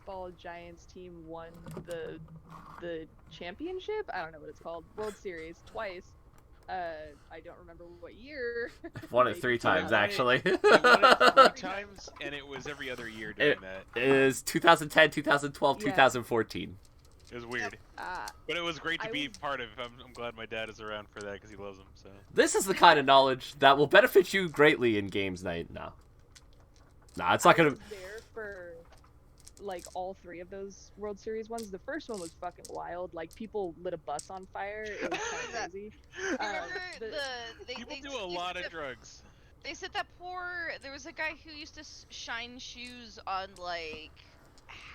baseball Giants team won the championship. I don't know what it's called. World Series twice. I don't remember what year. Won it Maybe 3 times, 2000. actually. They won it 3 times, and it was every other year doing that. It is 2010, 2012, Yeah. 2014. It was weird. But it was great to be part of. I'm glad my dad is around for that because he loves them. So This is the kind of knowledge that will benefit you greatly in games night. No, it's not gonna. I was there for like all three of those World Series ones. The first one was fucking wild. Like people lit a bus on fire. It was kind of crazy. Remember people do a lot of drugs. They said that there was a guy who used to shine shoes on like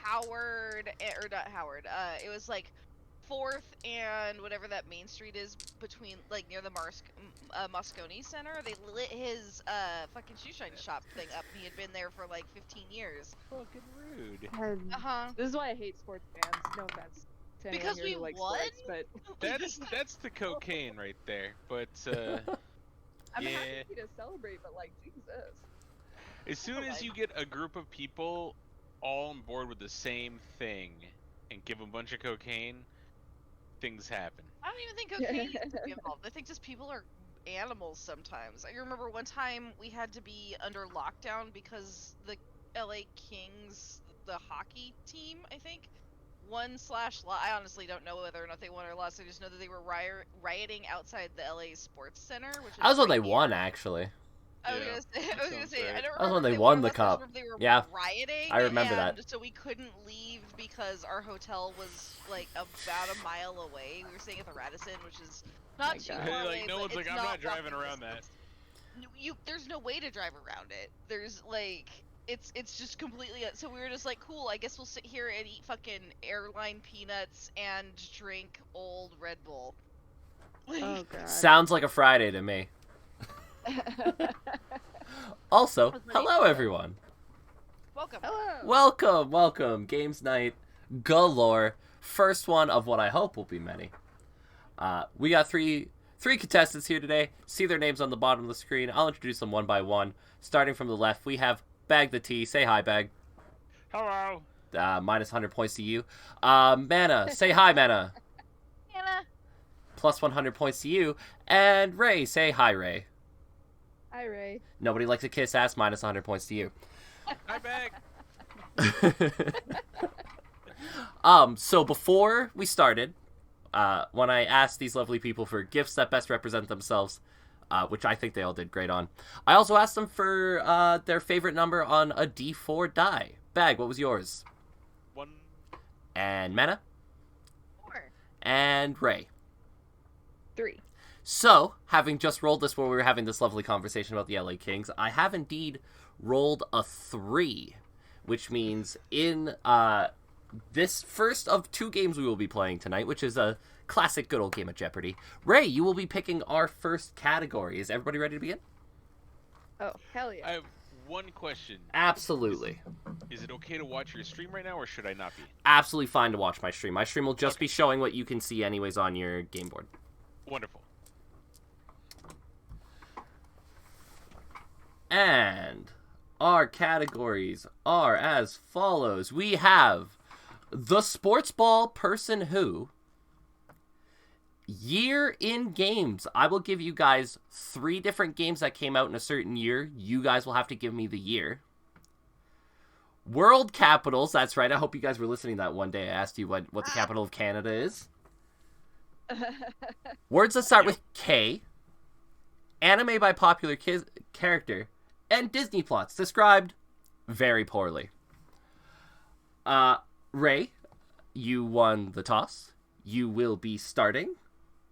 Howard, or not Howard. It was like 4th and whatever that main street is between, like, near the Moscone Center. They lit his fucking shoe shine shop thing up. He had been there for like 15 years. Fucking rude. This is why I hate sports fans. No offense to anyone Because here we who likes won? sports, but That's the cocaine right there. But I'm yeah. happy to celebrate. But like, Jesus. As soon as you get a group of people all on board with the same thing and give them a bunch of cocaine, things happen. I don't even think cocaine needs to be involved. I think just people are animals sometimes. I remember one time we had to be under lockdown because the LA Kings, the hockey team, I think, I honestly don't know whether or not they won or lost. I just know that they were rioting outside the LA Sports Center, which is That was when right they near. won, actually. I was gonna say, I don't That was remember when they if won or the lost, I just cup. remember they were Yeah. rioting. I remember and that. So we couldn't leave because our hotel was like about a mile away. We were staying at the Radisson, which is not too God. far away. Like no but one's like, it's I'm not driving walking around that. distance. There's no way to drive around it. There's like, it's just completely. So we were just like, cool. I guess we'll sit here and eat fucking airline peanuts and drink old Red Bull. Oh god. Sounds like a Friday to me. Also, hello everyone. Welcome. Hello. Welcome. Games night galore. First one of what I hope will be many. We got three contestants here today. See their names on the bottom of the screen. I'll introduce them one by one. Starting from the left, we have Bag the Tea. Say hi, Bag. Hello. Minus 100 points to you. Mana. Say hi, Mana. Anna. Plus 100 points to you. And Ray. Say hi, Ray. Hi, Ray. Nobody likes a kiss ass. Minus 100 points to you. Hi, Bag. So before we started, when I asked these lovely people for gifts that best represent themselves, which I think they all did great on, I also asked them for their favorite number on a D4 die. Bag, what was yours? 1. And Mana? 4. And Ray. 3. So, having just rolled this while we were having this lovely conversation about the LA Kings, I have indeed rolled a 3, which means in this first of 2 games we will be playing tonight, which is a classic good old game of Jeopardy, Ray, you will be picking our first category. Is everybody ready to begin? Oh, hell yeah. I have one question. Absolutely. Is it okay to watch your stream right now, or should I not be? Absolutely fine to watch my stream. My stream will just be showing what you can see anyways on your game board. Wonderful. And our categories are as follows. We have the sports ball person who, year in games. I will give you guys 3 different games that came out in a certain year. You guys will have to give me the year. World capitals. That's right. I hope you guys were listening that one day I asked you what the capital of Canada is. Words that start with K. Anime by popular character. And Disney plots described very poorly. Ray, you won the toss. You will be starting.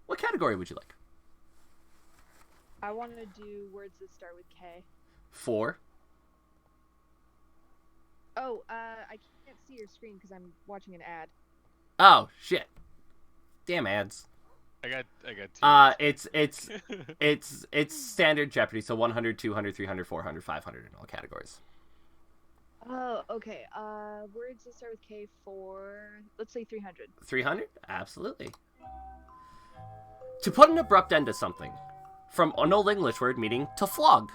What category would you like? I want to do words that start with K. 4. Oh, I can't see your screen because I'm watching an ad. Oh, shit. Damn ads. I got 2. It's standard Jeopardy, so 100, 200, 300, 400, 500 in all categories. Oh, okay. Words that start with K for, let's say 300. 300? Absolutely. To put an abrupt end to something. From an old English word meaning to flog.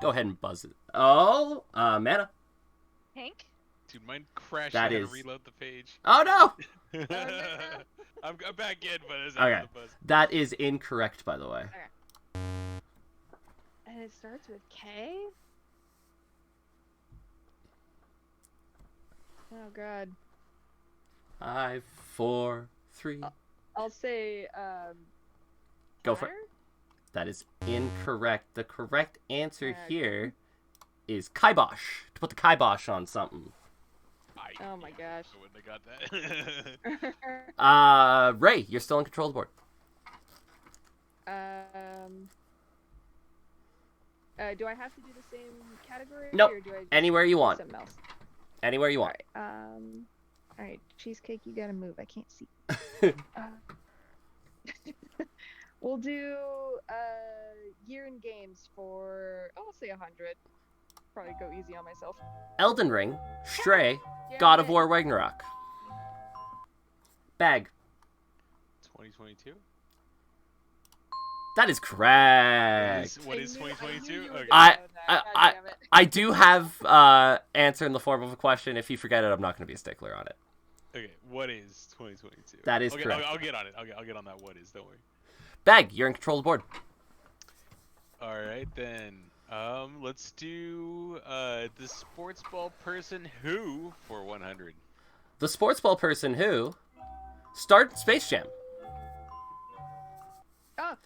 Go ahead and buzz it. Oh, Mana. Hank? Dude, mine crashed. That I had is- to reload the page. Oh no! I'm back in, but it's Okay. out of the buzz. That is incorrect, by the way. And it starts with K? Oh god. 5, 4, 3. I'll say, Go for it. Connor? That is incorrect. The correct answer Okay. here is kibosh. To put the kibosh on something. Oh my gosh. I wouldn't have got that. Ray, you're still in control of the board. Do I have to do the same category? Nope. Or do I just Anywhere you do want. something else? Anywhere you want. Alright, cheesecake, you gotta move. I can't see. We'll do year in games for I'll say 100. Probably go easy on myself. Elden Ring, Stray, Yeah, God of War Ragnarok. Bag. 2022? That is correct. What is I knew 2022? you were Okay. gonna know that. I- God damn it. I do have answer in the form of a question. If you forget it, I'm not going to be a stickler on it. Okay, what is 2022? That is okay, correct. I'll get on it. I'll get on that. What is? Don't worry. Bag, you're in control of the board. All right then. Let's do the sports ball person who for 100. The sports ball person who started Space Jam. Oh,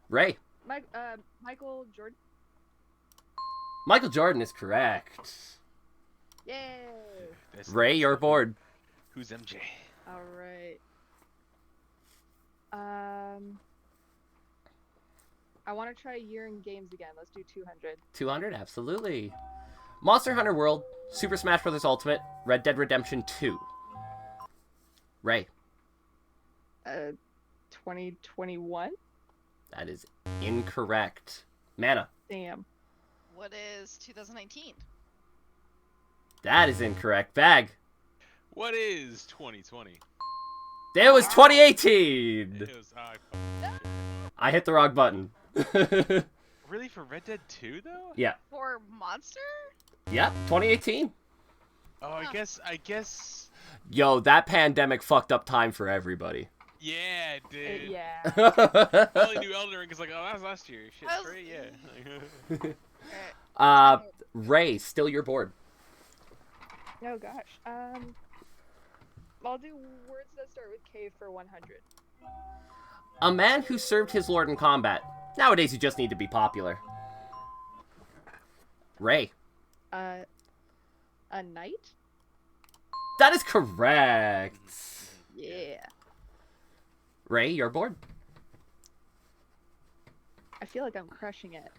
Ray. Michael Jordan. Michael Jordan is correct. Yay! That's Ray, nice. you're aboard. Who's MJ? All right. I want to try year in games again. Let's do 200. 200, absolutely. Monster Hunter World, Super Smash Bros. Ultimate, Red Dead Redemption 2. Ray. 2021. That is incorrect. Mana. Damn. What is 2019? That is incorrect. Bag. What is 2020? It was 2018. It was I hit the wrong button. really for Red Dead 2 though? Yeah. For Monster? Yep, 2018. Oh, I guess. Yo, that pandemic fucked up time for everybody. Yeah, it did. Yeah. I only knew Elden Ring because like, oh, that was last year. Shit, I was- straight, yeah. Alright. Ray, still your board. Oh gosh. I'll do words that start with K for 100. A man who served his lord in combat. Nowadays, you just need to be popular. Ray. A knight? That is correct. Yeah. Ray, your board. I feel like I'm crushing it.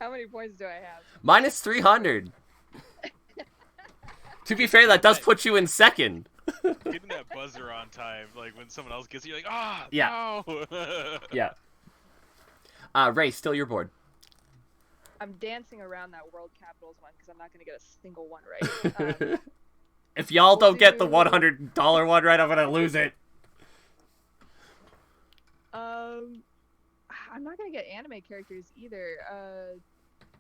How many points do I have? Minus 300. To be fair, that does put you in second. Getting that buzzer on time, like when someone else gets it, you're like, ah, Yeah. no. Yeah. Ray, still your board. I'm dancing around that World Capitals one because I'm not going to get a single one right. If y'all we'll don't get the do- $100 one right, I'm gonna lose it. I'm not going to get anime characters either.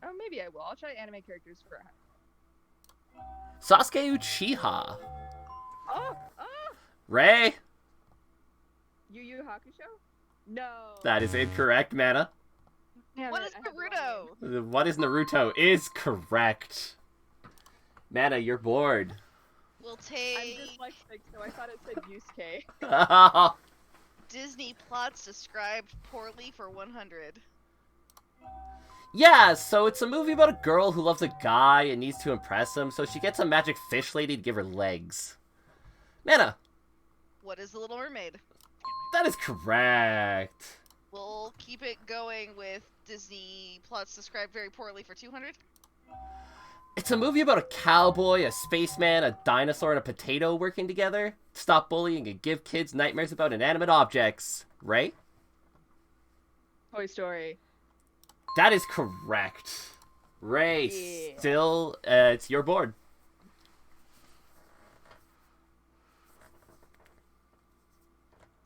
Oh, maybe I will. I'll try anime characters for a Sasuke Uchiha. Oh! Ray. Yu Yu Hakusho? No. That is incorrect, Mana. Damn What it, is I have the wrong name. Naruto? What is Naruto is correct. Mana, you're bored. We'll I'm take dyslexic, so I thought it said Yusuke. Disney plots described poorly for 100. Yeah, so it's a movie about a girl who loves a guy and needs to impress him, so she gets a magic fish lady to give her legs. Mana, What is The Little Mermaid? that is correct. We'll keep it going with Disney plots described very poorly for 200. It's a movie about a cowboy, a spaceman, a dinosaur, and a potato working together to stop bullying and give kids nightmares about inanimate objects. Ray? Toy Story. That is correct. Ray, Yeah. still, it's your board.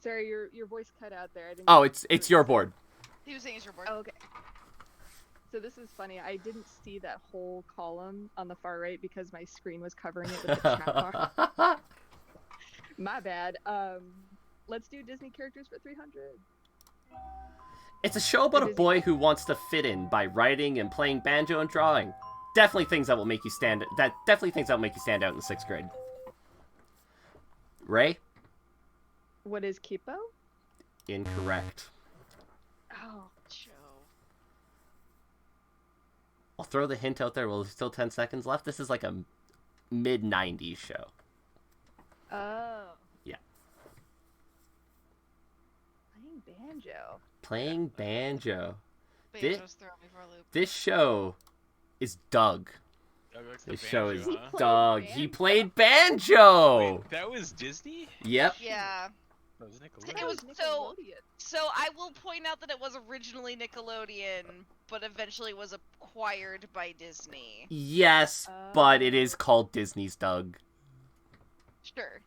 Sorry, your voice cut out there. I didn't. Oh, it's your board. He was saying it's your board. Oh, okay. So this is funny. I didn't see that whole column on the far right because my screen was covering it with the chat bar. My bad. Let's do Disney characters for 300. It's a show about a boy who wants to fit in by writing and playing banjo and drawing. Definitely things that will make you stand out in 6th grade. Ray? What is Kipo? Incorrect. Oh. Joe. I'll throw the hint out there. Well, there's still 10 seconds left. This is like a mid-90s show. Oh. Yeah. Playing banjo. Playing banjo. Banjo's throwing me for a loop. This show is Doug. Doug likes the This show banjo, is huh? Doug. banjo? He played banjo. Wait, that was Disney? Yep. Yeah. That was Nickelodeon. It was Nickelodeon. So I will point out that it was originally Nickelodeon, but eventually was acquired by Disney. Yes, but it is called Disney's Doug. Sure.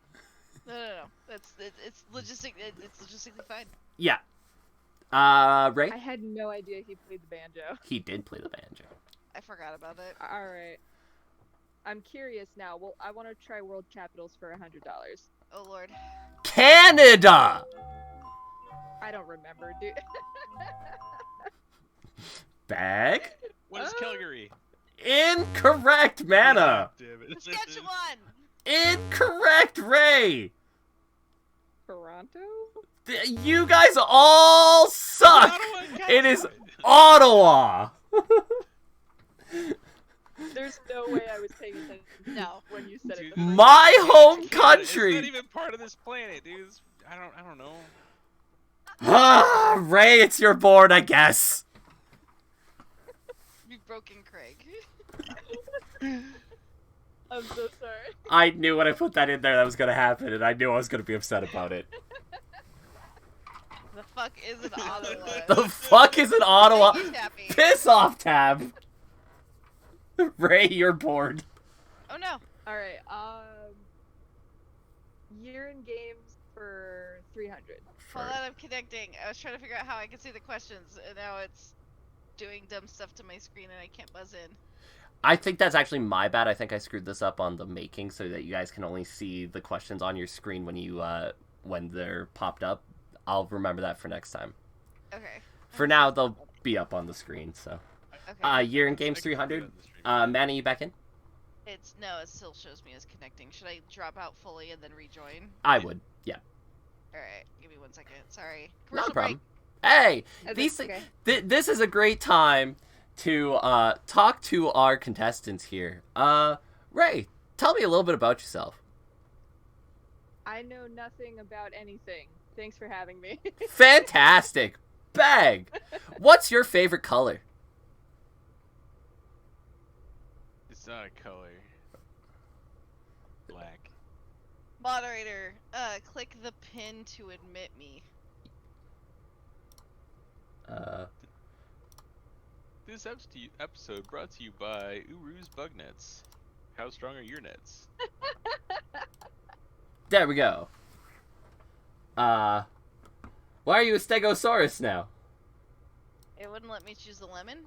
No. It's logistically fine. Yeah. Ray? I had no idea he played the banjo. He did play the banjo. I forgot about it. All right. I'm curious now. Well, I want to try world capitals for $100. Oh lord. Canada! I don't remember, dude. Bag? What is Calgary? Incorrect, Mana! Damn it. Saskatchewan! Incorrect, Ray! Toronto? You guys all suck! Ottawa, It is God. Ottawa! There's no way I was paying attention No. when you said it. Dude. The first My time. home Canada, It's not country! even part of this planet, dude. I don't know. Ah, Ray, it's your board, I guess. You've broken Craig. I'm so sorry. I knew when I put that in there that was gonna happen, and I knew I was gonna be upset about it. The fuck is an Ottawa? The fuck is an Ottawa? He's happy. Piss off, Tab! Ray, you're bored. Oh no. All right. Year in games for 300. Hold on, I'm connecting. I was trying to figure out how I could see the questions, and now it's doing dumb stuff to my screen, and I can't buzz in. I think that's actually my bad. I think I screwed this up on the making so that you guys can only see the questions on your screen when you when they're popped up. I'll remember that for next time. Okay. For now, they'll be up on the screen. So, Okay. year in games 300. Manny, you back in? No, it still shows me as connecting. Should I drop out fully and then rejoin? I would. Yeah. All right, give me 1 second. Sorry. No Commercial problem. Hey, these okay. this is a great time to talk to our contestants here. Ray, tell me a little bit about yourself. I know nothing about anything. Thanks for having me. Fantastic. Bag. What's your favorite color? It's not a color. Black. break. Moderator, click the pin to admit me. This episode brought to you by Uru's Bug Nets. How strong are your nets? There we go. Why are you a Stegosaurus now? It wouldn't let me choose the lemon.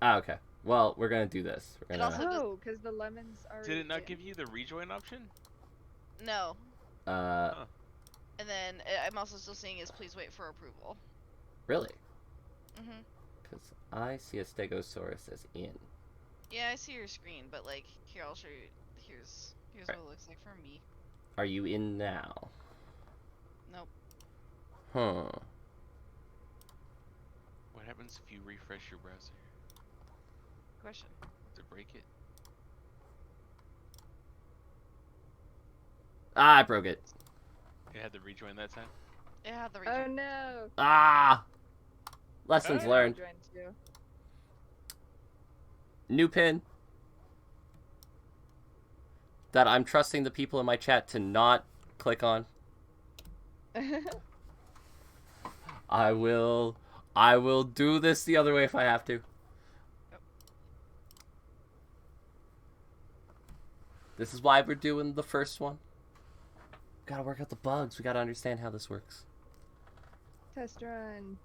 Ah, okay. Well, we're gonna do this. We're It gonna. also- Oh, because the lemons are. Did it not give you the rejoin option? No. Uh, And then I'm also still seeing is please wait for approval. really? Mhm. Because I see a Stegosaurus as in. Yeah, I see your screen, but like here I'll show you. Here's Right. what it looks like for me. Are you in now? Nope. Huh. What happens if you refresh your browser? Question. To break it? Ah, I broke it. It had to rejoin that time? Yeah, the Oh region. no. Ah! Lessons Ah. learned. Join too. New pin. That I'm trusting the people in my chat to not click on. I will do this the other way if I have to. This is why we're doing the first one. Gotta work out the bugs. We gotta understand how this works. Test run.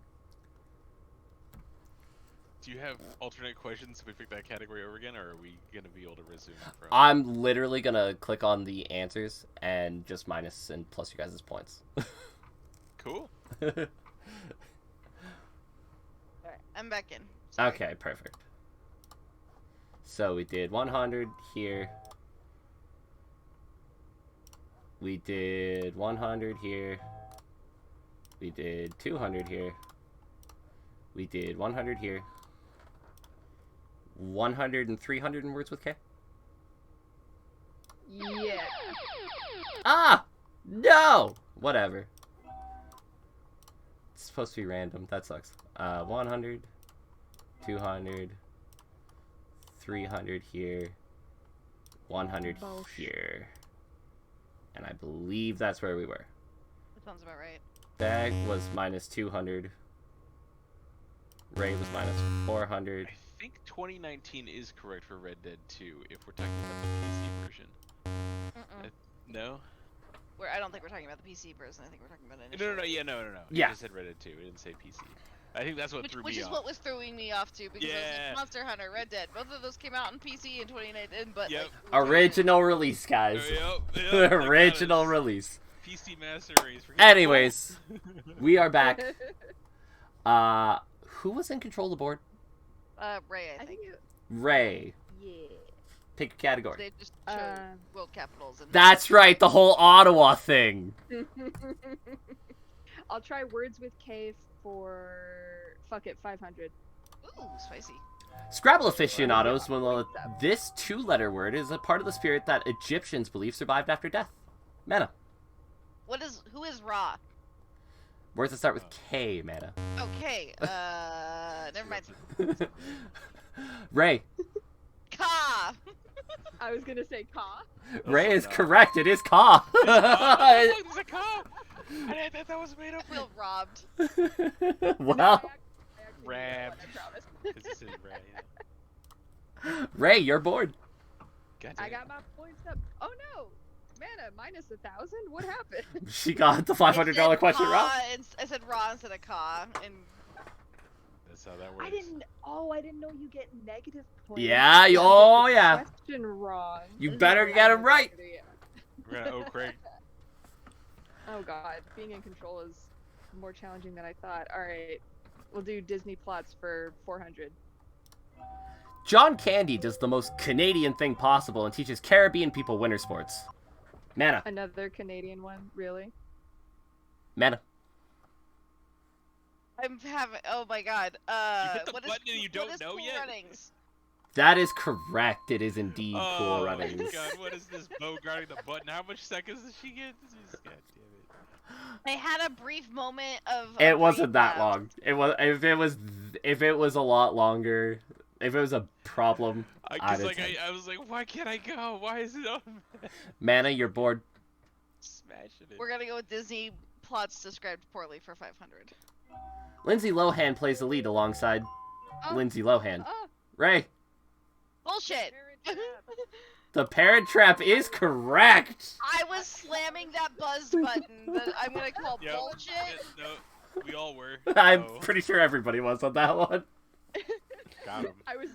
Do you have alternate questions if we pick that category over again, or are we gonna be able to resume from? I'm literally gonna click on the answers and just minus and plus you guys' points. Cool. Alright, I'm back in. Sorry. Okay, perfect. So we did 100 here. We did 100 here. We did 200 here. We did 100 here. 100 and 300 in words with K? Yeah. Ah! No! Whatever. It's supposed to be random. That sucks. 100, 200, 300 here, 100 Bosh. here. And I believe that's where we were. That sounds about right. Bag was minus 200. Ray was minus 400. I think 2019 is correct for Red Dead 2 if we're talking about the PC version. No? I don't think we're talking about the PC version. I think we're talking about an No. initial. No. Yeah. You just said Red Dead 2. It didn't say PC. I think that's what threw Which me is off. what was throwing me off too, because I was Yeah. like, Monster Hunter, Red Dead, both of those came out on PC in 2019, but Yep. like, we were talking- Original release, guys. Yep, Original release. PC Master Race. Anyways, we are back. Who was in control of the board? Ray, I I think. think it, Ray. yeah. Pick a category. They just chose Um, world capitals. And That's right, the whole Ottawa thing. I'll try words with K for fuck it 500. Ooh, spicy. Scrabble aficionados will know that this two-letter word is a part of the spirit that Egyptians believe survived after death. Mana. Who is Ra? Words that start with K, Mana. Okay, never mind. Ray. Ka! I was gonna say Ka. Ray is no. correct, it is Ka. There's a cop! I thought that was made I up. feel robbed. Well, Rabbed. I promise. Because this is Red, yeah. Ray, you're bored. God I damn. got my points up. Oh no, Mana minus 1,000. What happened? She got the $500 question wrong. I said Ra instead of Ka, and That's how that works. I didn't. Oh, I didn't know you get negative points. Yeah, if you oh get the yeah. Question wrong. You This is better what get I it right. do, yeah. We're gonna Craig. Oh god, being in control is more challenging than I thought. All right, we'll do Disney plots for 400. John Candy does the most Canadian thing possible and teaches Caribbean people winter sports. Mana. Another Canadian one, really? Mana. I'm having. Oh my god. hit the what button and you don't what is know Cool yet? Runnings? That is correct. It is indeed Oh Cool my Runnings. god, what is this boat guarding the button? How much seconds does she get? God damn it. I had a brief moment of. It wasn't that breakdown. long. If it was a lot longer, if it was a problem, I'd I attend. was like, why can't I go? Why is it on? Mana, you're bored. Smashing it. We're gonna go with Disney plots described poorly for 500. Lindsay Lohan plays the lead alongside Oh, Lindsay Lohan. oh, Ray, Bullshit. Parent Trap. the Parent Trap is correct. I was slamming that buzz button that I'm gonna call Yep. bullshit. Yeah, no, we all were. I'm so, pretty sure everybody was on that one. Got him. I was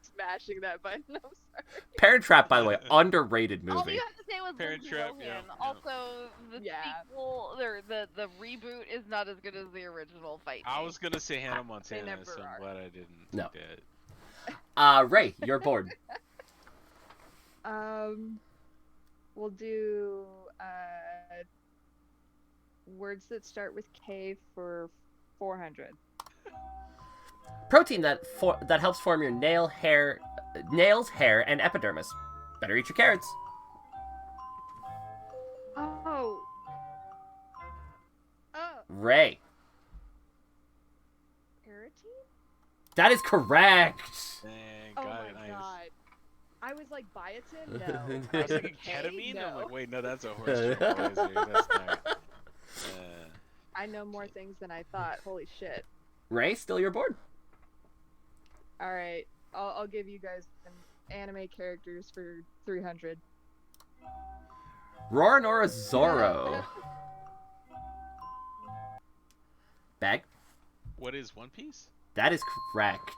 smashing that button. I'm sorry. Parent Trap, by the way, underrated All movie. you have to say was Parent Lindsay Trap, Lohan. yeah, yeah. Also, the Yeah. sequel, or the reboot is not as good as the original Fight I Me. was gonna say Hannah Montana, never so are. I'm glad I didn't. No. do that. Ray, you're bored. We'll do words that start with K for 400. Protein that helps form your nails, hair, and epidermis. Better eat your carrots. Oh. Oh, Ray, Paratine? that is correct. Dang, Oh got my it, nice. god. I was like, biotin? No. I was thinking K? ketamine. I'm No. like, wait, no, that's a horse tranquilizer. That's not. I know more things than I thought. Holy shit. Ray, still your board. Alright, I'll give you guys some anime characters for 300. Roronoa Zoro. Bag. What is One Piece? That is correct.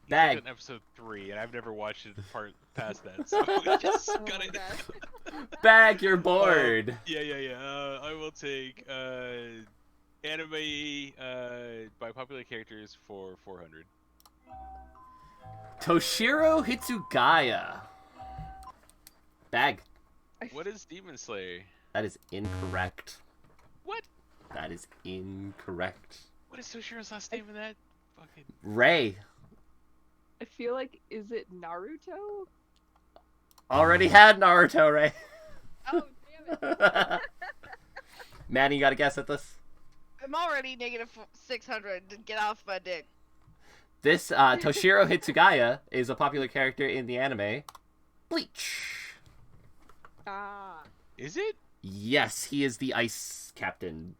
Bag. in episode 3, and I've never watched it part past that, so we just Oh got my it. God. Bag, you're bored. Yeah. I will take anime by popular characters for 400. Toshiro Hitsugaya. Bag. What is Demon Slayer? That is incorrect. What? That is incorrect. What is Toshiro's last name in that? Fucking. Ray. I feel like, is it Naruto? Already had Naruto, Ray. Oh, damn it. Manny, you got a guess at this? I'm already negative 600. Get off my dick. This Toshiro Hitsugaya is a popular character in the anime Bleach. Ah. Is it? Yes, he is the ice captain.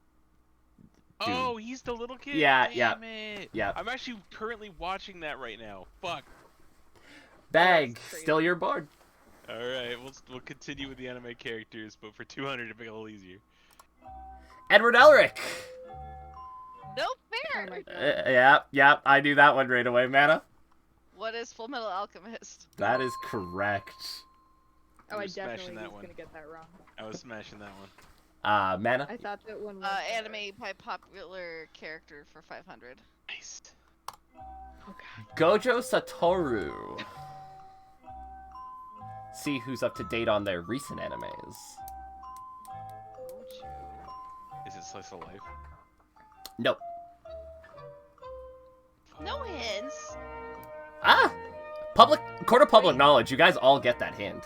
Dude. Oh, he's the little kid. Yeah, Damn it. yeah. I'm actually currently watching that right now. Fuck. Bag, That's crazy. still your board. All right, we'll continue with the anime characters, but for 200 to make it a little easier. Edward Elric. No Oh fair. my God. Yeah, I knew that one right away, Mana. What is Full Metal Alchemist? That is correct. Oh, I was smashing definitely that was one. gonna get that wrong. I was smashing that one. Mana. I thought that one was Anime by popular character for 500. Nice. Oh God. Gojo Satoru. See who's up to date on their recent animes. Is it Slice of Life? Nope. No hints. Ah! Court of public knowledge. You guys all get that hint.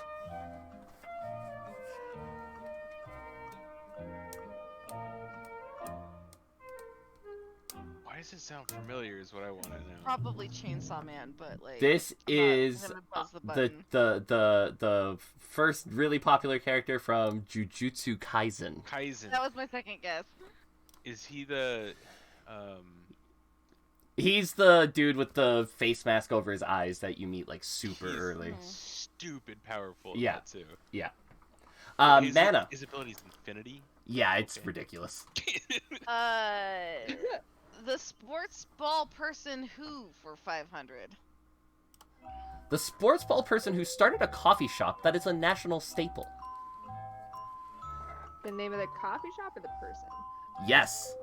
Why does it sound familiar is what I want to know. Probably Chainsaw Man, but like. This I'm not is gonna buzz the the button. the first really popular character from Jujutsu Kaisen. Kaizen. That was my second guess. Is he the He's the dude with the face mask over his eyes that you meet like super He's- early. stupid powerful? Yeah. That too. His, Mana. His ability's infinity. Yeah, it's Okay. ridiculous. The sports ball person who for 500. The sports ball person who started a coffee shop that is a national staple. The name of the coffee shop or the person? Yes.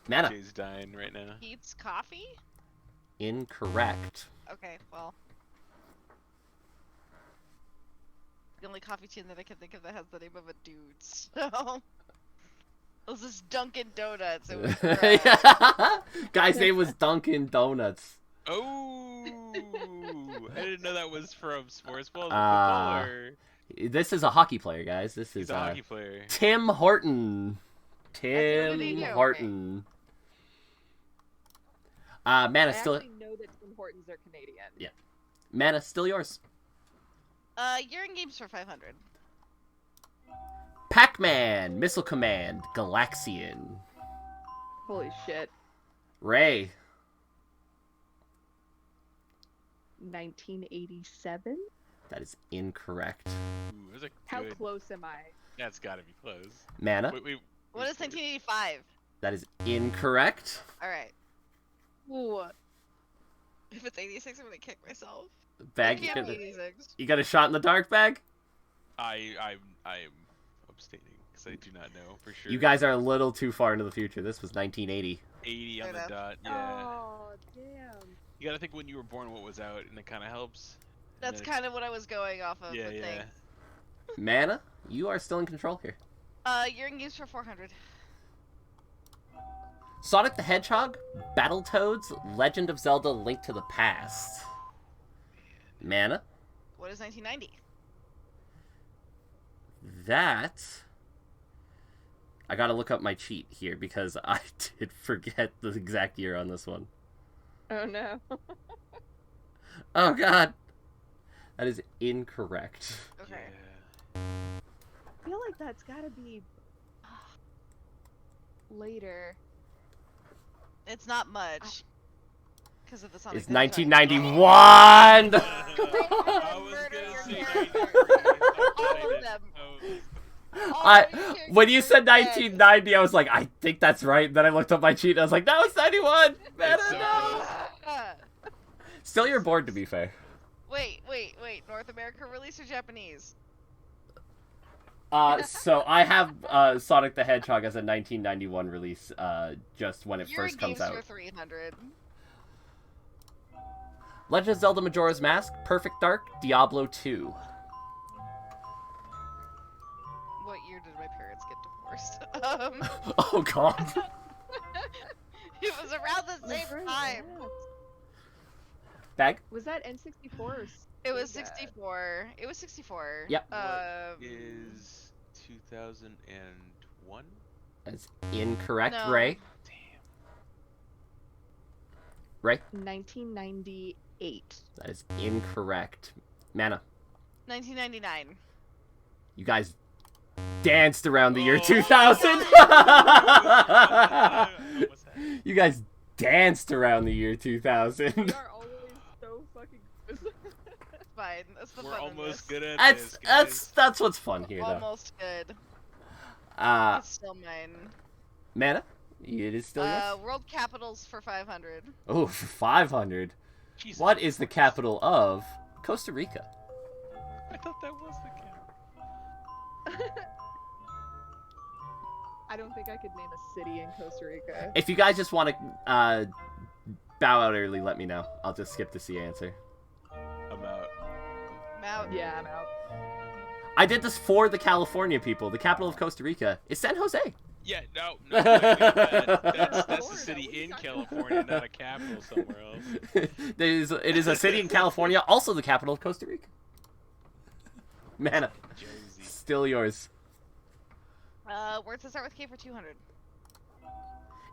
Mana. Jay's dying right now. Eats coffee? Incorrect. Okay, well. The only coffee chain that I can think of that has the name of a dude, so. It was this Dunkin' Donuts. It was Guy's name was Dunkin' Donuts. Oh, I didn't know that was from sports ball. Ah. Or... This is a hockey player, guys. This He's is a hockey player. Tim Horton. Tim Tim Horton. Horton. Mana, I still actually know that Tim Hortons are Canadian. Yeah. Mana, still yours. You're in games for 500. Pac-Man, Missile Command, Galaxian. Holy shit. Ray. 1987? That is incorrect. Ooh, those are How good. close am I? That's gotta be close. Mana. Wait. What is 1985? That is incorrect. Alright. Ooh. If it's 86, I'm gonna kick myself. Bag, It you can't be got, 86. you got a shot in the dark, Bag? I'm abstaining because I do not know for sure. You guys are a little too far into the future. This was 1980. 80 on Fair the enough. dot. Yeah. Oh, damn. You gotta think when you were born what was out, and it kind of helps. And That's then kind of what I was going off of. Yeah, but yeah. thanks. Mana, you are still in control here. You're in games for 400. Sonic the Hedgehog, Battletoads, Legend of Zelda: Link to the Past. Mana, What is 1990? that... I gotta look up my cheat here because I did forget the exact year on this one. Oh no. Oh god. That is incorrect. Okay. Yeah. I feel like that's gotta be later. It's not much. Because of the Sonic It's the Hedgehog. 1991! I was Murder gonna your say character. 93. All of them. When you said 1990, I was like, I think that's right. And then I looked up my cheat and I was like, no, it's 91. Man, It's so no. Still your board, to be fair. Wait. North America release or Japanese? So I have Sonic the Hedgehog as a 1991 release, just when it first comes out. For 300. Legend of Zelda Majora's Mask, Perfect Dark, Diablo 2. What year did my parents get divorced? Oh god. It was around the same time. Bag? Was that N64 or It was Sega? 64. It was 64. Yep. Is 2001? That's incorrect, No. Ray. Damn. Ray? 1998. That is incorrect. Mana, 1999. you guys danced around the year Oh. 2000! What's that? You guys danced around the year 2000. We are always so fucking good. It's fine. That's the We're fun in almost this. good at That's this, guys. that's what's fun here, though. Almost good. It's still mine. Mana, it is still yours. World capitals for 500. Oh, for 500. Jesus What is the Christ. capital of Costa Rica? I thought that was the capital. I don't think I could name a city in Costa Rica. If you guys just want to bow out early, let me know. I'll just skip the C answer. I'm out. Mount. Yeah, I'm out. I did this for the California people. The capital of Costa Rica is San Jose. Yeah, no, that's a Florida, city what are you in talking California, not a capital somewhere else. It is a city in California, also the capital of Costa Rica. Mana, Josie. still yours. Words that start with K for 200.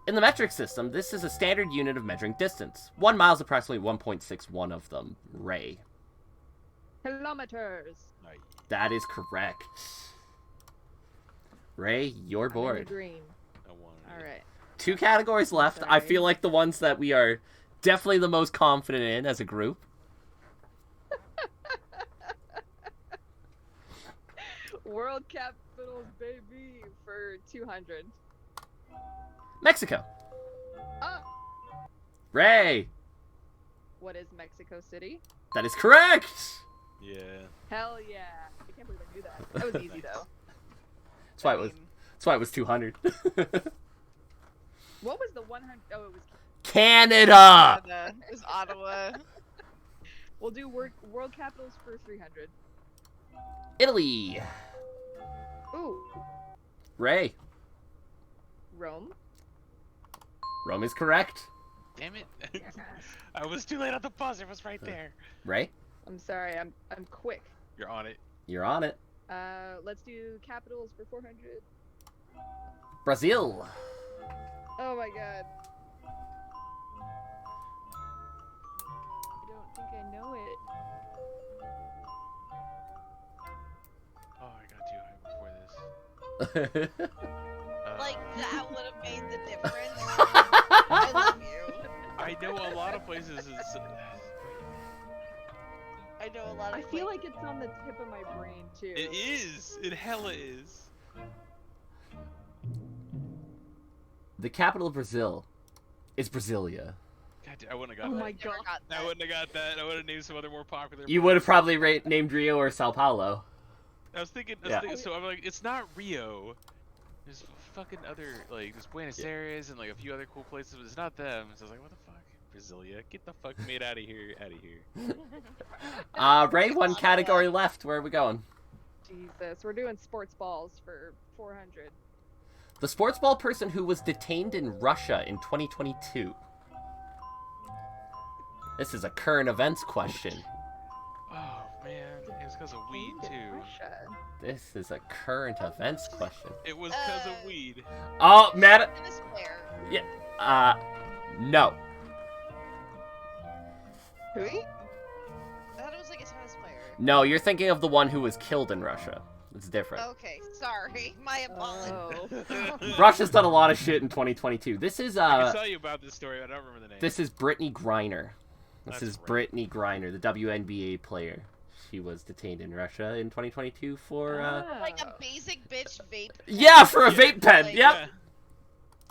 In the metric system, this is a standard unit of measuring distance. 1 mile is approximately 1.61 of them. Ray. Kilometers. Nice. That is correct. Ray, your I'm in the board. green. I wanted it. All right. 2 categories left. I Sorry. feel like the ones that we are definitely the most confident in as a group. World capitals, baby, for 200. Mexico. Ah, Ray. what is Mexico City? That is correct. Yeah. Hell yeah! I can't believe I knew that. That was easy though. That's why it was 200. What was the 100? Oh, it was. Canada. It was Ottawa. We'll do world capitals for 300. Italy. Ooh, Ray. Rome. Rome is correct. Damn it. Yes. I was too late on the buzzer. It was right there. Ray, I'm sorry. I'm quick. You're on it. you're on it. Let's do capitals for 400. Brazil. Oh my god. I don't think I know it. Oh, I got too high before this. Like, that would have made the difference. I love you. I know a lot of places. I know a lot of I feel like it's on the tip of my brain too. It is. It hella is. The capital of Brazil is Brasilia. God, I wouldn't have Oh got my that. Never god. got that. I wouldn't have got that. I would have named some other more popular. You would have places. probably named Rio or Sao Paulo. I was thinking. Yeah. So I'm like, it's not Rio. There's fucking other like there's Buenos Aires and like a few other cool places, but it's not them. So I was like, what the fuck, Brasilia? Get the fuck made out of here, Ray, one category left. Where are we going? Jesus, we're doing sports balls for 400. The sports ball person who was detained in Russia in 2022. This is a current events question. Oh man, it was because of weed Detained in too. Russia. This is a current events question. It was because of weed. Oh, Matt. Tennis player. No. Who? I thought it was like a tennis player. No, you're thinking of the one who was killed in Russia. It's different. Okay, sorry. My apologies. Oh. Russia's done a lot of shit in 2022. This is I can tell you about this story, but I don't remember the name. this is Brittany Griner. This That's is right. Brittany Griner, the WNBA player. She was detained in Russia in 2022 for Like a Oh. basic bitch vape. yeah, for a Yeah. vape pen. Like, Yep. Yeah.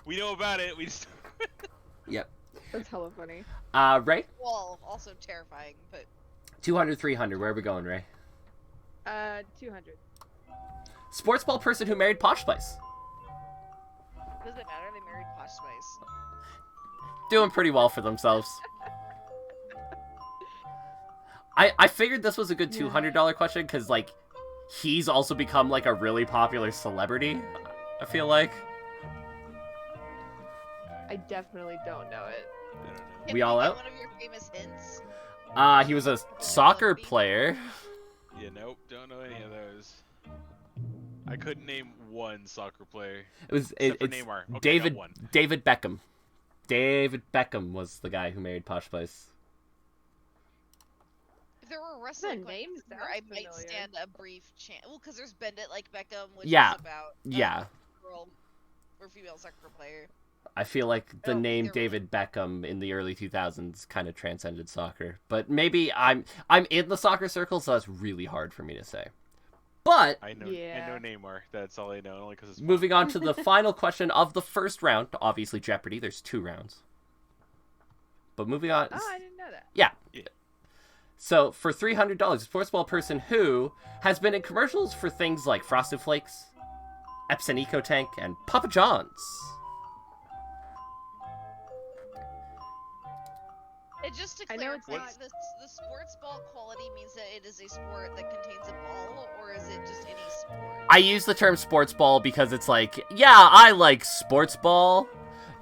We know about it. We just. Yep. That's hella funny. Ray, Well, also terrifying, but 200, 300. Where are we going, Ray? 200. Sports ball person who married Posh Spice. does it matter? They married Posh Spice. Doing pretty well for themselves. I figured this was a good $200 question because, like, he's also become, like, a really popular celebrity, I feel like. I definitely don't know it. I don't know. Can We all get out? One of your famous hints. He was a soccer player. Yeah, nope. Don't know any of those. I couldn't name one soccer player. It was Except for it's Neymar. Okay, David got one. David Beckham. David Beckham was the guy who married Posh Spice. If there were wrestling The name questions there, I sounds might familiar. stand a brief chance. Well, because there's Bend It Like Beckham, which Yeah. is about Yeah. a girl or female soccer player. I feel like the Oh, name they're David Beckham in the early 2000s kind of transcended soccer. But maybe I'm in the soccer circle, so that's really hard for me to say. But I know Yeah. Neymar. That's all I know. Only because it's moving on to the final question of the first round, obviously Jeopardy, there's 2 rounds. But moving on. Oh, I didn't know that. Yeah. Yeah. So for $300, a sports ball person who has been in commercials for things like Frosted Flakes, Epson EcoTank, and Papa John's. And just to I know it's clarify, not- the sports ball quality means that it is a sport that contains a ball, or is it just any sport? I use the term sports ball because it's like, yeah, I like sports ball.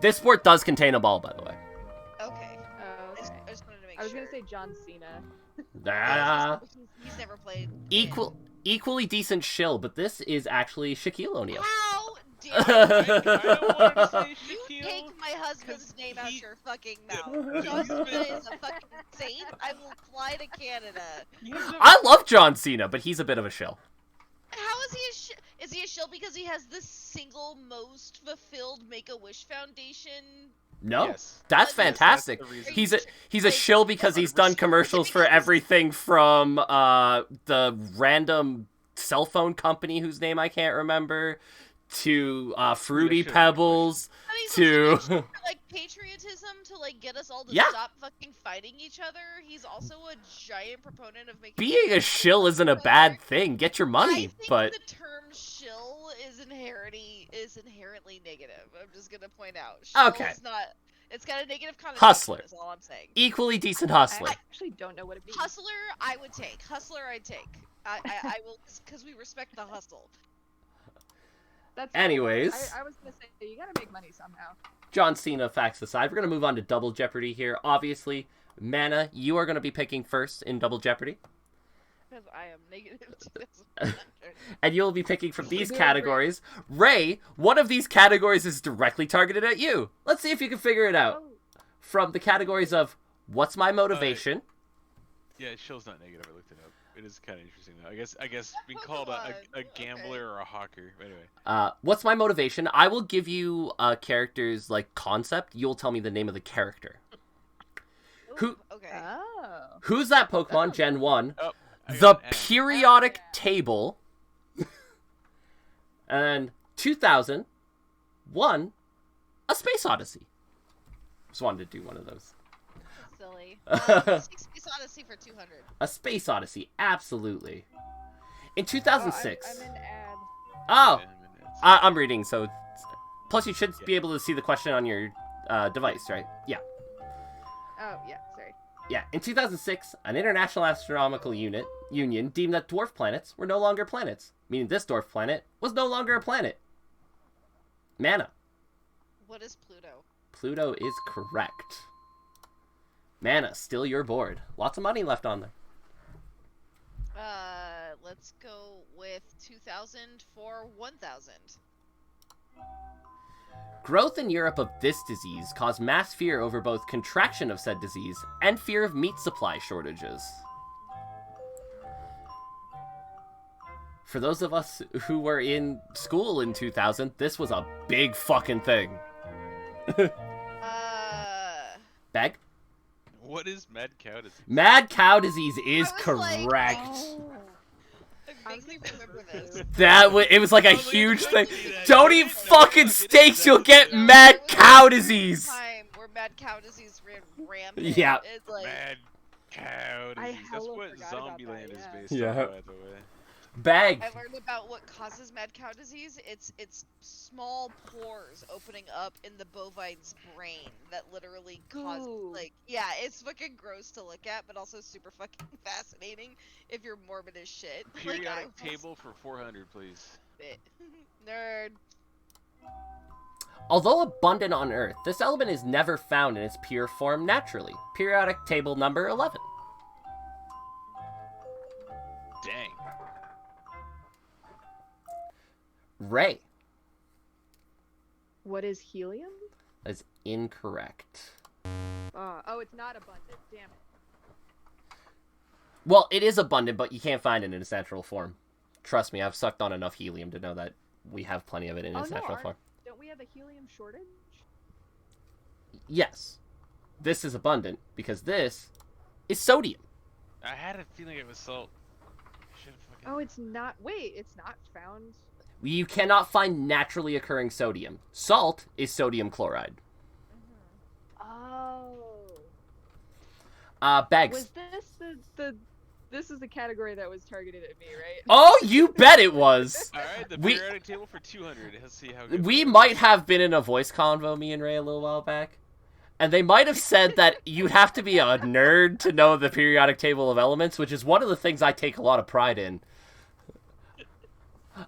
This sport does contain a ball, by the way. Okay. Oh, okay. I just wanted to make I was sure. gonna say John Cena. Ah, He's never played. equally decent shill, but this is actually Shaquille O'Neal. How dare I kind of wanted to say you Shaquille. take my husband's name out he- your fucking Yeah. mouth? John Cena is a fucking saint. I will fly to Canada. I love John Cena, but he's a bit of a shill. How is he a is he a shill because he has the single most fulfilled Make-A-Wish Foundation? No, Yes. that's Yes, fantastic. That's the reason. He's a Like, shill because he's done 100%. commercials for everything from the random cell phone company whose name I can't remember to Fruity should've been Pebbles And he's to also a shill for, like patriotism to like get us all to Yeah. stop fucking fighting each other. He's also a giant proponent of making being a shill isn't a bad thing. Get your I money, think but the term shill is inherently negative. I'm just gonna point out. Shill Okay. is not. It's got a negative connotation. Hustler. Is all I'm saying. equally decent I hustler. actually don't know what it means. Hustler, I would take. Hustler, I'd take. I will, because we respect the hustle. That's Anyways. I was gonna say you gotta make money somehow. John Cena facts aside, we're going to move on to Double Jeopardy here. Obviously, Mana, you are going to be picking first in Double Jeopardy. Because I am negative 2,100. And you'll be picking from these Very categories. Ray, one of these categories is directly targeted at you. Let's see if you can figure it out. Oh, From the categories of what's my motivation? Yeah, shill's not negative. I looked it up. It is kind of interesting though. I guess being called a Pokemon. gambler or a hawker. Anyway. What's my motivation? I will give you a character's like concept. You'll tell me the name of the character. Who- Okay. oh. Who's that Pokemon Gen 1? Oh, I The got an N. periodic Yeah. table. And 2001, A Space Odyssey. Just wanted to do one of those. That's silly. 6-piece Odyssey for 200. A Space Odyssey, absolutely. In Oh, 2006. I'm an ad. Oh, Yeah, minutes. I'm reading, so. Plus, you should be able to see the question on your device, right? Yeah. Oh yeah, sorry. Yeah. In 2006, an International Astronomical Union deemed that dwarf planets were no longer planets, meaning this dwarf planet was no longer a planet. Mana. What is Pluto? Pluto is correct. Mana, still your board. Lots of money left on there. Let's go with 2,000 for 1,000. Growth in Europe of this disease caused mass fear over both contraction of said disease and fear of meat supply shortages. For those of us who were in school in 2000, this was a big fucking thing. Uh, Bag? What is mad cow disease? Mad cow disease is I was like, correct. I vaguely remember this. It was like a I was like, huge I thing. couldn't see that. Don't I eat didn't know fucking fucking steaks, you'll disease. get mad cow disease. Time where mad cow disease ran rampant. Yeah. It's like, Mad cow I disease. That's hella what forgot about Zombieland that, is yeah. based Yeah. on, by the way. Bag. I learned about what causes mad cow disease. It's small pores opening up in the bovine's brain that literally cause Ooh. yeah, it's fucking gross to look at, but also super fucking fascinating if you're morbid as shit. Periodic like, I almost table for 400, please. bit. Nerd. Although abundant on Earth, this element is never found in its pure form naturally. Periodic table number 11. Dang. Ray. What is helium? That is incorrect. Oh, it's not abundant. Damn it. Well, it is abundant, but you can't find it in its natural form. Trust me, I've sucked on enough helium to know that we have plenty of it in its natural form. Don't we have a helium shortage? Yes. This is abundant, because this is sodium. I had a feeling it was salt. Should've fucking... Oh, it's not. Wait, it's not found. You cannot find naturally occurring sodium. Salt is sodium chloride. Oh. Bags. Was this the this is the category that was targeted at me, right? Oh, you bet it was! Alright, the We- periodic table for 200. Let's see how good We we are. might have been in a voice convo, me and Ray, a little while back. And they might have said that you'd have to be a nerd to know the periodic table of elements, which is one of the things I take a lot of pride in.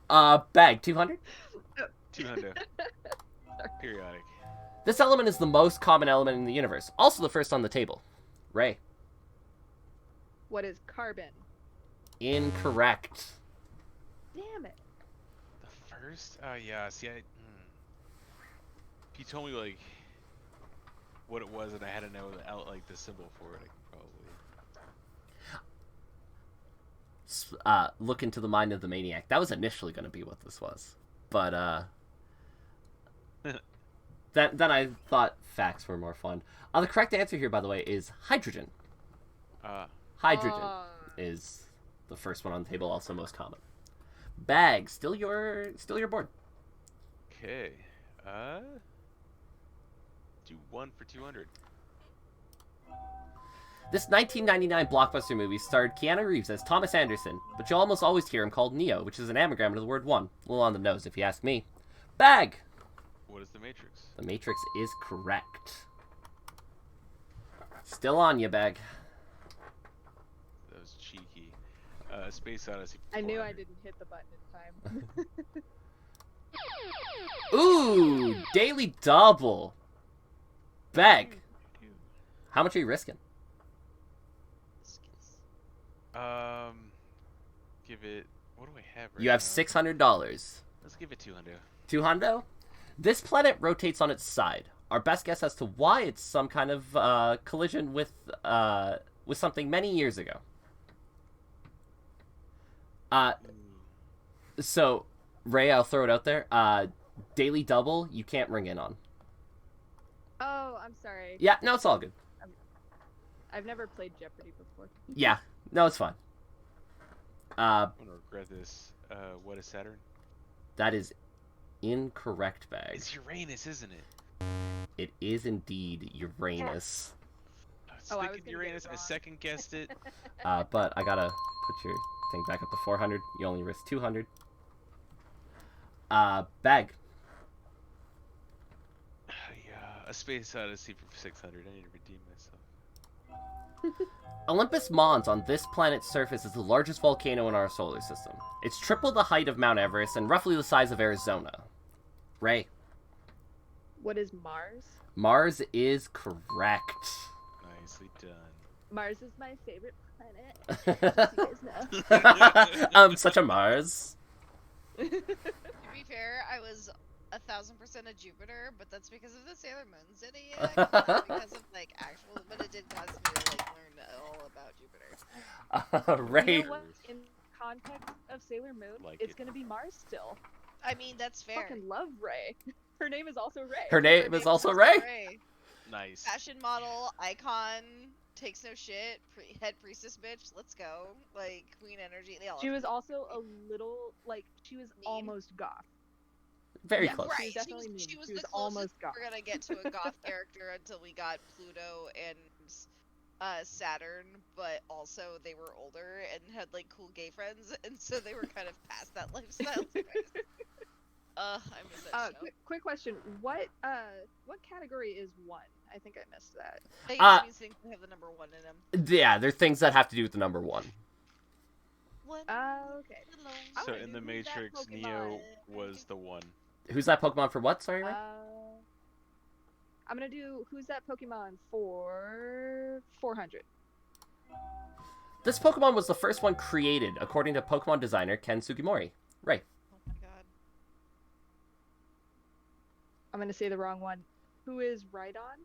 Bag, 200? 200. Periodic. This element is the most common element in the universe. Also the first on the table. Ray. What is carbon? Incorrect. Damn it. The first? Oh, yeah. See, If you told me, like, what it was and I had to know the symbol for it, I could probably... Look into the mind of the maniac. That was initially going to be what this was. But, then I thought facts were more fun. The correct answer here, by the way, is hydrogen. Hydrogen is the first one on the table, also most common. Bag, still your board. Okay. Do one for 200. This 1999 blockbuster movie starred Keanu Reeves as Thomas Anderson, but you'll almost always hear him called Neo, which is an anagram of the word one. A little on the nose, if you ask me. Bag! What is the Matrix? The Matrix is correct. Still on you, Bag. That was cheeky. Space Odyssey. I knew I 400. didn't hit the button in time. Ooh, daily double. Bag. How much are you risking? Give it. What do I have right You have now? $600. Let's give it 200. 200? This planet rotates on its side. Our best guess as to why it's some kind of collision with something many years ago. So, Ray, I'll throw it out there. Daily double, you can't ring in on. Oh, I'm sorry. Yeah, no, it's all good. I've never played Jeopardy before. Yeah, no, it's fine. I'm gonna regret this. What is Saturn? That is incorrect, Bag. It's Uranus, isn't it? It is indeed Uranus. I was Oh, I thinking was gonna get it Uranus. I wrong. second guessed it. But I gotta put your thing back up to 400. You only risk 200. Bag. Yeah, a Space Odyssey for 600. I need to redeem myself. Olympus Mons on this planet's surface is the largest volcano in our solar system. It's triple the height of Mount Everest and roughly the size of Arizona. Ray. What is Mars? Mars is correct. Nicely done. Mars is my favorite planet. As you guys know. I'm such a Mars. To be fair, I was 1000% a Jupiter, but that's because of the Sailor Moon Zodiac, not because of like actual. But it did cause me to like learn all about Jupiter. Ray. You know what? In context of Sailor Moon, Like it's it. gonna be Mars still. I mean, that's fair. Fucking love Ray. Her name is also Ray. Her name is also Ray. Nice. Fashion model, icon, takes no shit, head priestess bitch. Let's go. Like queen energy. They all. She was also a little like she was Mean. almost goth. Very Yeah, close. she Right. was definitely mean. She was She the was closest almost goth. we're gonna get to a goth character until we got Pluto and Saturn, but also they were older and had like cool gay friends, and so they were kind of past that lifestyle. I miss that show. Quick question. What category is 1? I think I missed that. They use things that have the number 1 in them. Yeah, they're things that have to do with the number 1. One. Okay. I So wanna in do the who's that Matrix, Neo Pokemon? was the one. Who's that Pokemon for what? Sorry, Ray? I'm gonna do who's that Pokemon for 400. This Pokemon was the first one created, according to Pokemon designer Ken Sugimori. Ray. Oh my god. I'm gonna say the wrong one. Who is Rhydon?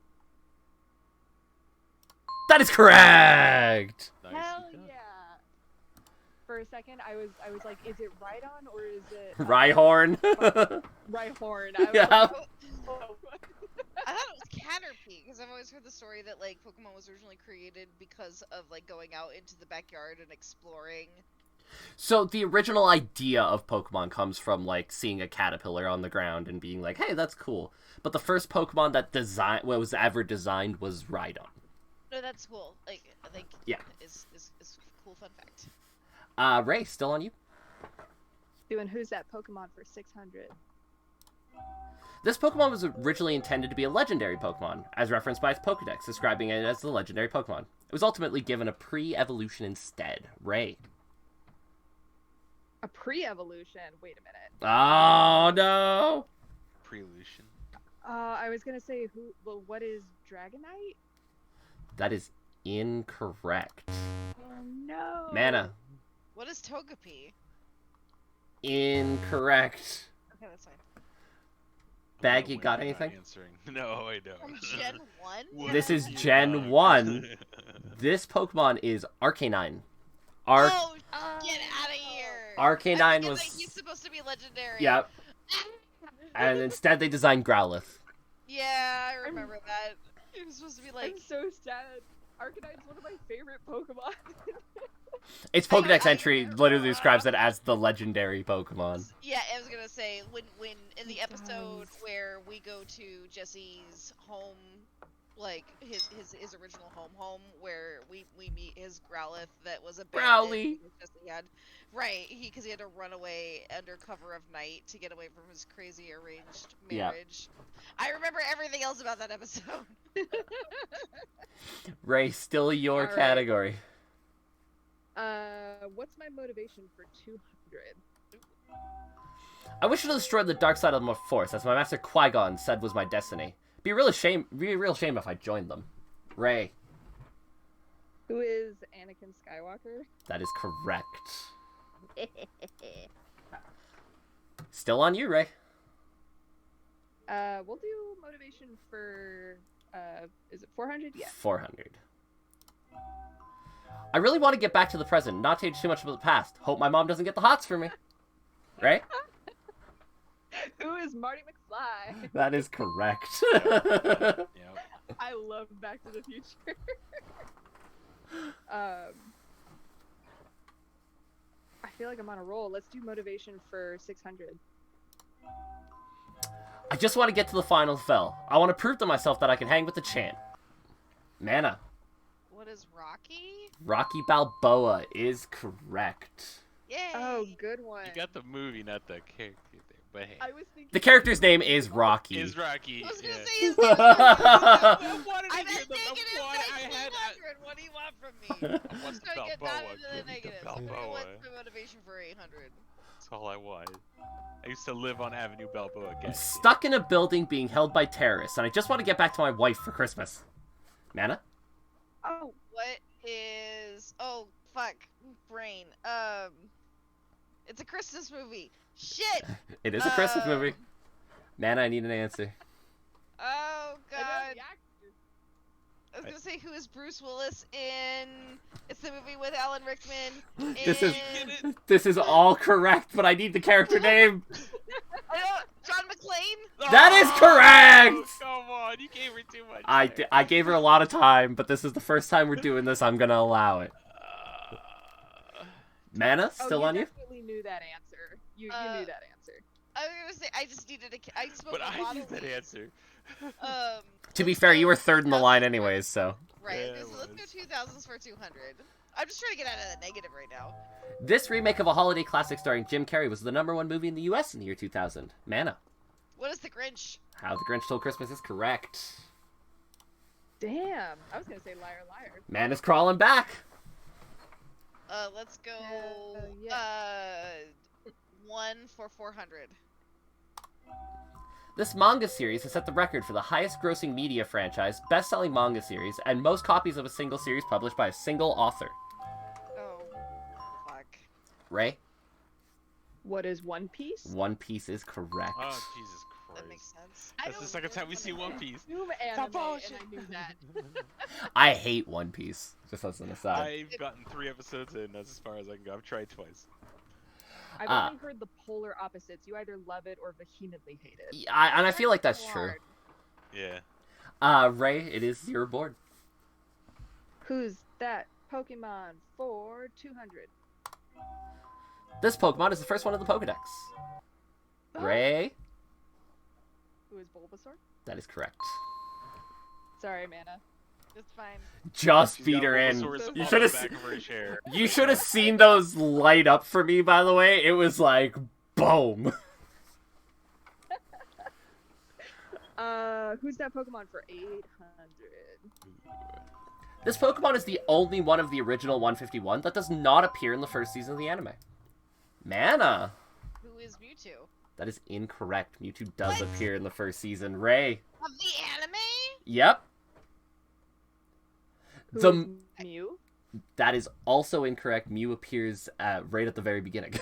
That is correct! Nice. Hell yeah! For a second, I was like, is it Rhydon or is it Rhyhorn. Rhyhorn? I was Yeah. like, oh. I thought it was Caterpie because I've always heard the story that like Pokemon was originally created because of like going out into the backyard and exploring. So the original idea of Pokemon comes from like seeing a caterpillar on the ground and being like, "Hey, that's cool." But the first Pokemon that was ever designed was Rhydon. No, that's cool. Like Yeah. is a cool fun fact. Ray, still on you? Doing who's that Pokemon for 600? This Pokemon was originally intended to be a legendary Pokemon, as referenced by its Pokedex, describing it as the legendary Pokemon. It was ultimately given a pre-evolution instead. Ray. A pre-evolution. Wait a minute. Oh no! Prelution. I was gonna say what is Dragonite? That is incorrect. Oh no. Mana. What is Togepi? Incorrect. Okay, that's fine. Bag, No you way got I'm not anything? Answering. No, I don't. From Gen 1? What This is the Gen fuck? 1. This Pokemon is Arcanine. Oh, get out of here! I Arcanine forget was... that he's supposed to be legendary. Yep. And instead they designed Growlithe. Yeah, I remember that. He was supposed to be like. I'm so sad. Arcanine's one of my favorite Pokemon. Its Pokedex entry literally describes it as the legendary Pokemon. Yeah, I was gonna say when in the It episode does. where we go to Jesse's home, like his original home where we meet his Growlithe that was abandoned Growly. because Jesse had, right, because he had to run away under cover of night to get away from his crazy arranged Yeah. marriage. I remember everything else about that episode. Ray, still your Alright. category. What's my motivation for 200? I wish to destroy the dark side of the Force, as my master Qui-Gon said was my destiny. Be a real shame if I joined them. Ray, Who is Anakin Skywalker? that is correct. Still on you, Ray. We'll do motivation for is it 400? Yeah. 400. I really want to get back to the present, not change too much about the past. Hope my mom doesn't get the hots for me. Ray? Who is Marty McFly? That is correct. Yep. I love Back to the Future. I feel like I'm on a roll. Let's do motivation for 600. I just want to get to the final spell. I want to prove to myself that I can hang with the champ. Mana. What is Rocky? Rocky Balboa is correct. Yay! Oh, good one. You got the movie, not the character there. But hey, I was thinking The character's name is Rocky. is Rocky. I was gonna yeah. say his I wanted to I'm hear at the negative one I had. 1900. What do you want from me? What's Trying to get Balboa? down into Give the me the negatives. Balboa. What's my motivation for 800? That's all I wanted. I used to live on Avenue Balboa. I'm Again. stuck in a building being held by terrorists, and I just want to get back to my wife for Christmas. Mana? Oh, What is? Oh fuck, brain. It's a Christmas movie. Shit. It is a Christmas movie. Mana, I need an answer. Oh I know god. the actor. I was gonna say who is Bruce Willis in? It's the movie with Alan Rickman. This is in- this is all correct, but I need the character name. I know, John McClane. That is correct! Come on, on, you gave her too much. I gave her a lot of time, but this is the first time we're doing this. I'm gonna allow it. Mana, still on you? I definitely knew that answer. You knew that answer. I was gonna say I just needed I spoke But a I lot knew of that leads. answer. To be fair, you were third in the line anyways, so. Right. Yeah, Okay, it so let's was. go 2000s for 200. I'm just trying to get out of the negative right now. This remake of a holiday classic starring Jim Carrey was the #1 movie in the US in the year 2000. Mana. What is the Grinch? How the Grinch Stole Christmas is correct. Damn. I was gonna say liar, liar. Mana's crawling back. Let's go. Yeah. 1 for 400. This manga series has set the record for the highest grossing media franchise, best-selling manga series, and most copies of a single series published by a single author. Oh, fuck. Ray? What is One Piece? One Piece is correct. Oh, Jesus That makes Christ. sense. That's the second time we see One Piece. Assume anime, and I knew that. I hate One Piece, just as an aside. I've gotten 3 episodes in. That's as far as I can go. I've tried twice. I've only heard the polar opposites. You either love it or vehemently hate it. And I feel like that's true. Yeah. Ray, it is your board. Who's that Pokemon for 200? This Pokemon is the first one of the Pokedex. Ray? Who is Bulbasaur? That is correct. Sorry, Mana. It's fine. Just She's beat got her in. Bulbasaur's You on should the have. back of her chair. You should have seen those light up for me. By the way, it was like boom. Who's that Pokemon for 800? This Pokemon is the only one of the original 151 that does not appear in the first season of the anime. Mana. Who is Mewtwo? That is incorrect. Mewtwo does appear in the first season. Ray. Of the anime? Yep. Who The is Mew? That is also incorrect. Mew appears right at the very beginning.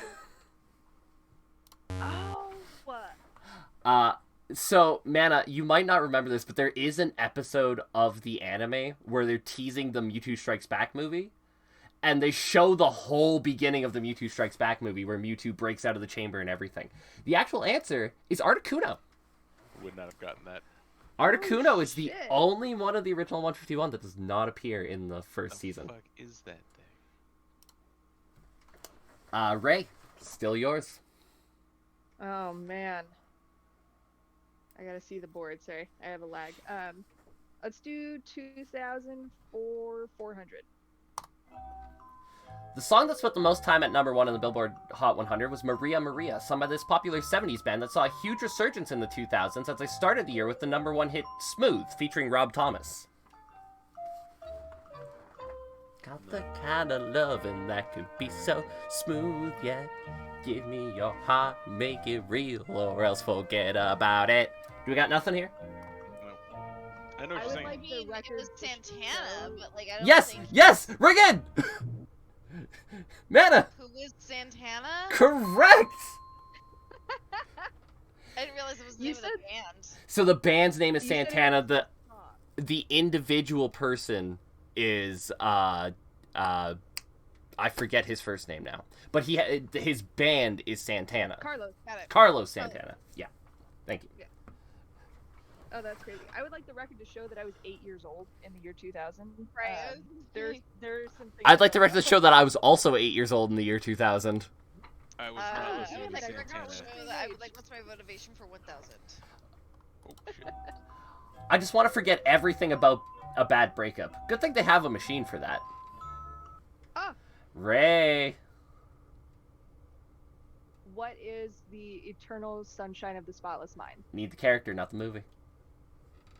Oh, what? So, Mana, you might not remember this, but there is an episode of the anime where they're teasing the Mewtwo Strikes Back movie. And they show the whole beginning of the Mewtwo Strikes Back movie where Mewtwo breaks out of the chamber and everything. The actual answer is Articuno. Would not have gotten that. Articuno is the shit. only one of the original 151 that does not appear in the first The season. fuck is that thing? Ray, still yours. Oh, man. I gotta see the board, sorry. I have a lag. Let's do 2000 for 400. The song that spent the most time at #1 on the Billboard Hot 100 was Maria Maria, sung by this popular 70s band that saw a huge resurgence in the 2000s as they started the year with the #1 hit Smooth, featuring Rob Thomas. Got the kind of loving that could be so smooth, yeah. Give me your heart, make it real, or else forget about it. Do we got nothing here? No. I know what I you're would saying. I like- mean, the it record was to Santana, show- but like I don't Yes! think. Yes! Ring in! Mana! Who is Santana? Correct! I didn't realize it was the You name of the band. So the band's name is You said it Santana. was The the individual person is I forget his first name now, but his band is Santana. Carlos. Got it. Carlos Santana. Yeah, thank you. Oh, that's crazy. I would like the record to show that I was 8 years old in the year 2000. Right. There's some things I'd like the record to show that I was also 8 years old in the year 2000. I was I not would listening to like Santana. to show that I would like what's my motivation for 1000. Oh, shit. I just want to forget everything about a bad breakup. Good thing they have a machine for that. Ah. Ray. What is the eternal sunshine of the spotless mind? Need the character, not the movie.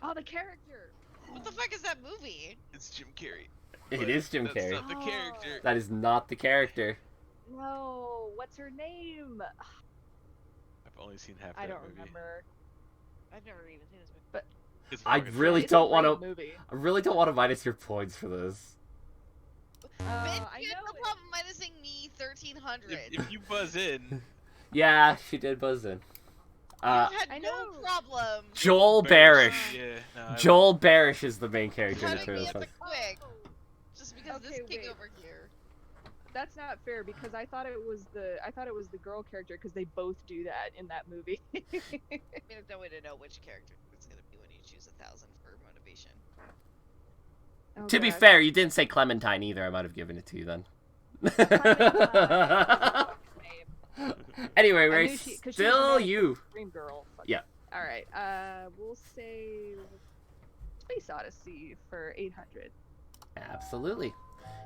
Oh, the character. What the fuck is that movie? It's Jim Carrey. It But is Jim that's Carrey. not the character. That is not the character. No, what's her name? I've only seen half I that don't movie. remember. I've never even seen this movie. It's I fucking really It's a don't want great to. movie. I really don't want to minus your points for this. Bitch, I you had know no it. problem minusing me 1300. If you buzz in, Yeah, she did buzz in. You had I no know. problem Joel Barish. Yeah, no, I- Joel Barish is the main character in cutting this me at movie. the quick just because this Okay, king wait. over here. That's not fair because I thought it was the girl character because they both do that in that movie. I mean, there's no way to know which character it's gonna be when you choose a 1,000 for motivation. Oh, To be God. fair, you didn't say Clementine either. I might have given it to you then. Anyway, I Ray, knew she- 'cause she was still a you. Dream Girl. Fuck. Yeah. All right. We'll say Space Odyssey for 800. Absolutely.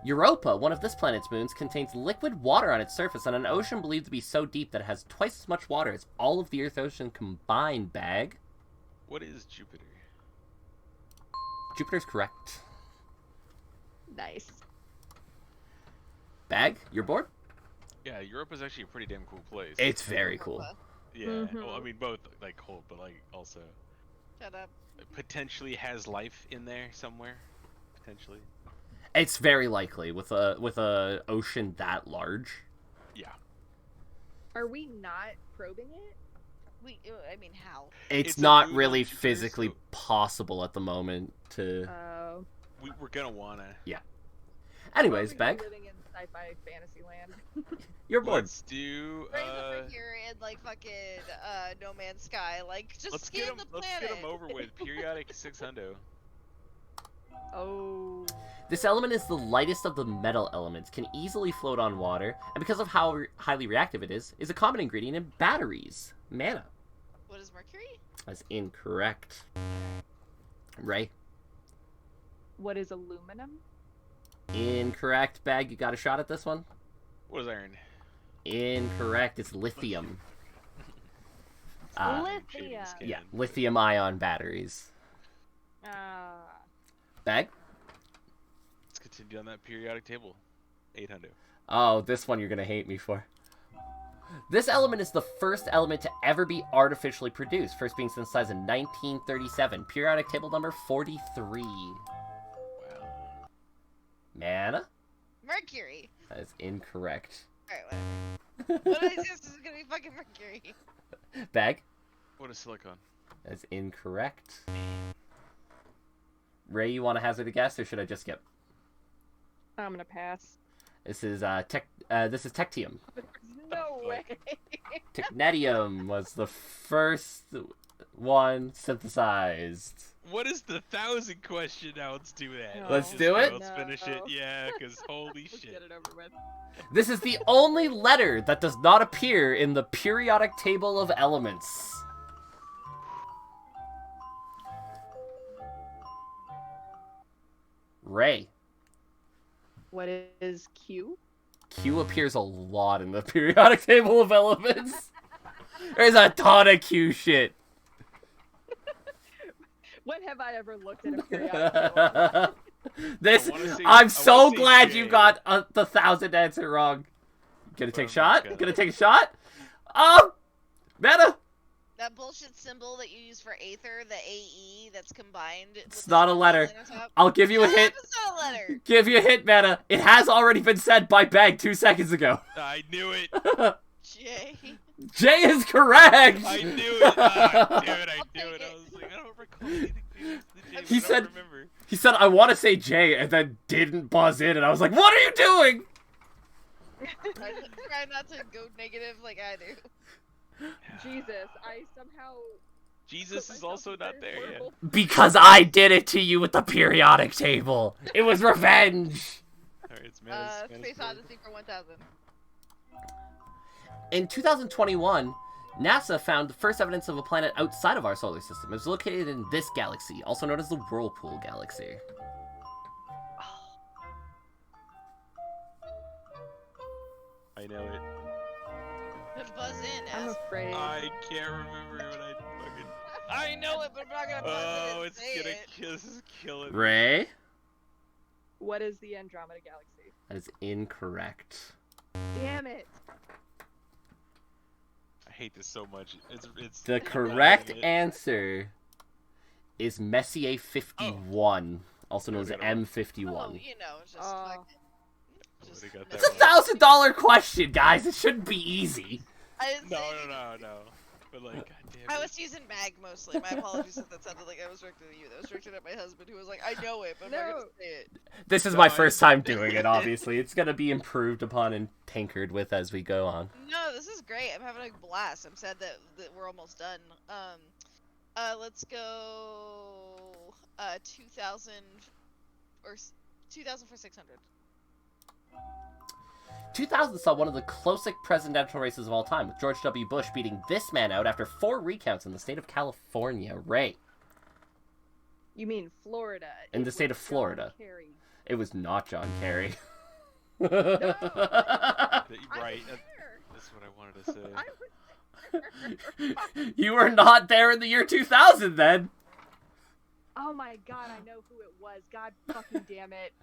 Europa, one of this planet's moons, contains liquid water on its surface on an ocean believed to be so deep that it has twice as much water as all of the Earth's ocean combined. Bag. What is Jupiter? Jupiter's correct. Nice. Bag, you're bored? Yeah, Europe is actually a pretty damn cool place. It's very cool. Yeah. Well, I mean both like cold, but like also Shut up. potentially has life in there somewhere. Potentially. It's very likely with a ocean that large. Yeah. Are we not probing it? I mean, how? It's It's a not moon really on Jupiter, physically so- possible at the moment to. Oh. We're gonna wanna. Anyways, We're Bag, living in sci-fi fantasy land. you're bored. Let's do. Ray's over here in like fucking No Man's Sky. Like, just Let's scan get him. the Let's planet. get him over with. Periodic 600. Oh. This element is the lightest of the metal elements, can easily float on water, and because of how highly reactive it is a common ingredient in batteries. Mana. What is Mercury? That's incorrect. Ray. What is aluminum? Incorrect. Bag, you got a shot at this one? What is iron? Incorrect. It's lithium. I'm shading Lithium. this Yeah, can. lithium-ion batteries. Bag? Let's continue on that periodic table. 800. Oh, this one you're gonna hate me for. This element is the first element to ever be artificially produced, first being synthesized in 1937. Periodic table number 43. Wow. Mana? Mercury. That is incorrect. Alright, whatever. What is this? This is gonna be fucking Mercury. Bag? What is silicon? That's incorrect. Ray, you want to hazard a guess, or should I just skip? I'm gonna pass. This is this is Tectium. No fuck? way. Technetium was the first one synthesized. What is the 1,000 question? Now let's do that. No. Let's Just do go, it? Let's finish it. No. Yeah, because holy Let's shit. get it over with. This is the only letter that does not appear in the periodic table of elements. Ray. What is Q? Q appears a lot in the periodic table of elements. There's a ton of Q shit. When have I ever looked at a periodic table? This, I wanna say- I'm I so wanna say glad J. you got the 1,000 answer wrong. Gonna take a I'm shot? gonna- Gonna take a shot? Meta! That bullshit symbol that you use for Aether, the AE that's combined. It's not a letter. I'll give you a hint. It's not a letter. Give you a hint, Meta. It has already been said by Bag 2 seconds ago. I knew it. J. J is correct! I knew it. Ah, damn it, I I'll knew take it. I it. was like, I don't recall anything to do with the J, but He I said- don't remember. He said, I want to say J, and then didn't buzz in, and I was like, what are you doing? Try not to go negative like I do. Jesus, I somehow. Jesus put is myself also in not very there yet. horrible- Because I did it to you with the periodic table. It was revenge. Alright, it's Manus. Space Odyssey for 1,000. In 2021, NASA found the first evidence of a planet outside of our solar system. It was located in this galaxy, also known as the Whirlpool Galaxy. I know it. Buzz in, I'm ass. afraid. I can't remember what I fucking. I know it, but I'm not gonna buzz in Oh, and it's say gonna it. kill. This is killing me. Ray? What is the Andromeda Galaxy? That is incorrect. Damn it. I hate this so much. It's The I'm correct not getting it. answer is Messier 51, also known as Okay. Oh, M51. you know, it's just Oh. fucking. Already got that It's a one. $1,000 question, guys. It shouldn't be easy. I didn't say No, anything. no. But like, goddamn. I was using Mag mostly. My apologies if that sounded like I was directed at you. That was directed at my husband, who was like, "I know it, but I'm not No. gonna say it." This is No, my I- first time doing it, obviously. It's gonna be improved upon and tinkered with as we go on. No, this is great. I'm having a blast. I'm sad that we're almost done. Let's go 2,000 2,000 for 600. 2000 saw one of the closest presidential races of all time, with George W. Bush beating this man out after 4 recounts in the state of California. Ray. You mean Florida? In It the state was of Florida. John Kerry. It was not John Kerry. Right. That's what I wanted to say. I was You were not there in the year 2000 then. Oh my god, I know who it was. God fucking damn it.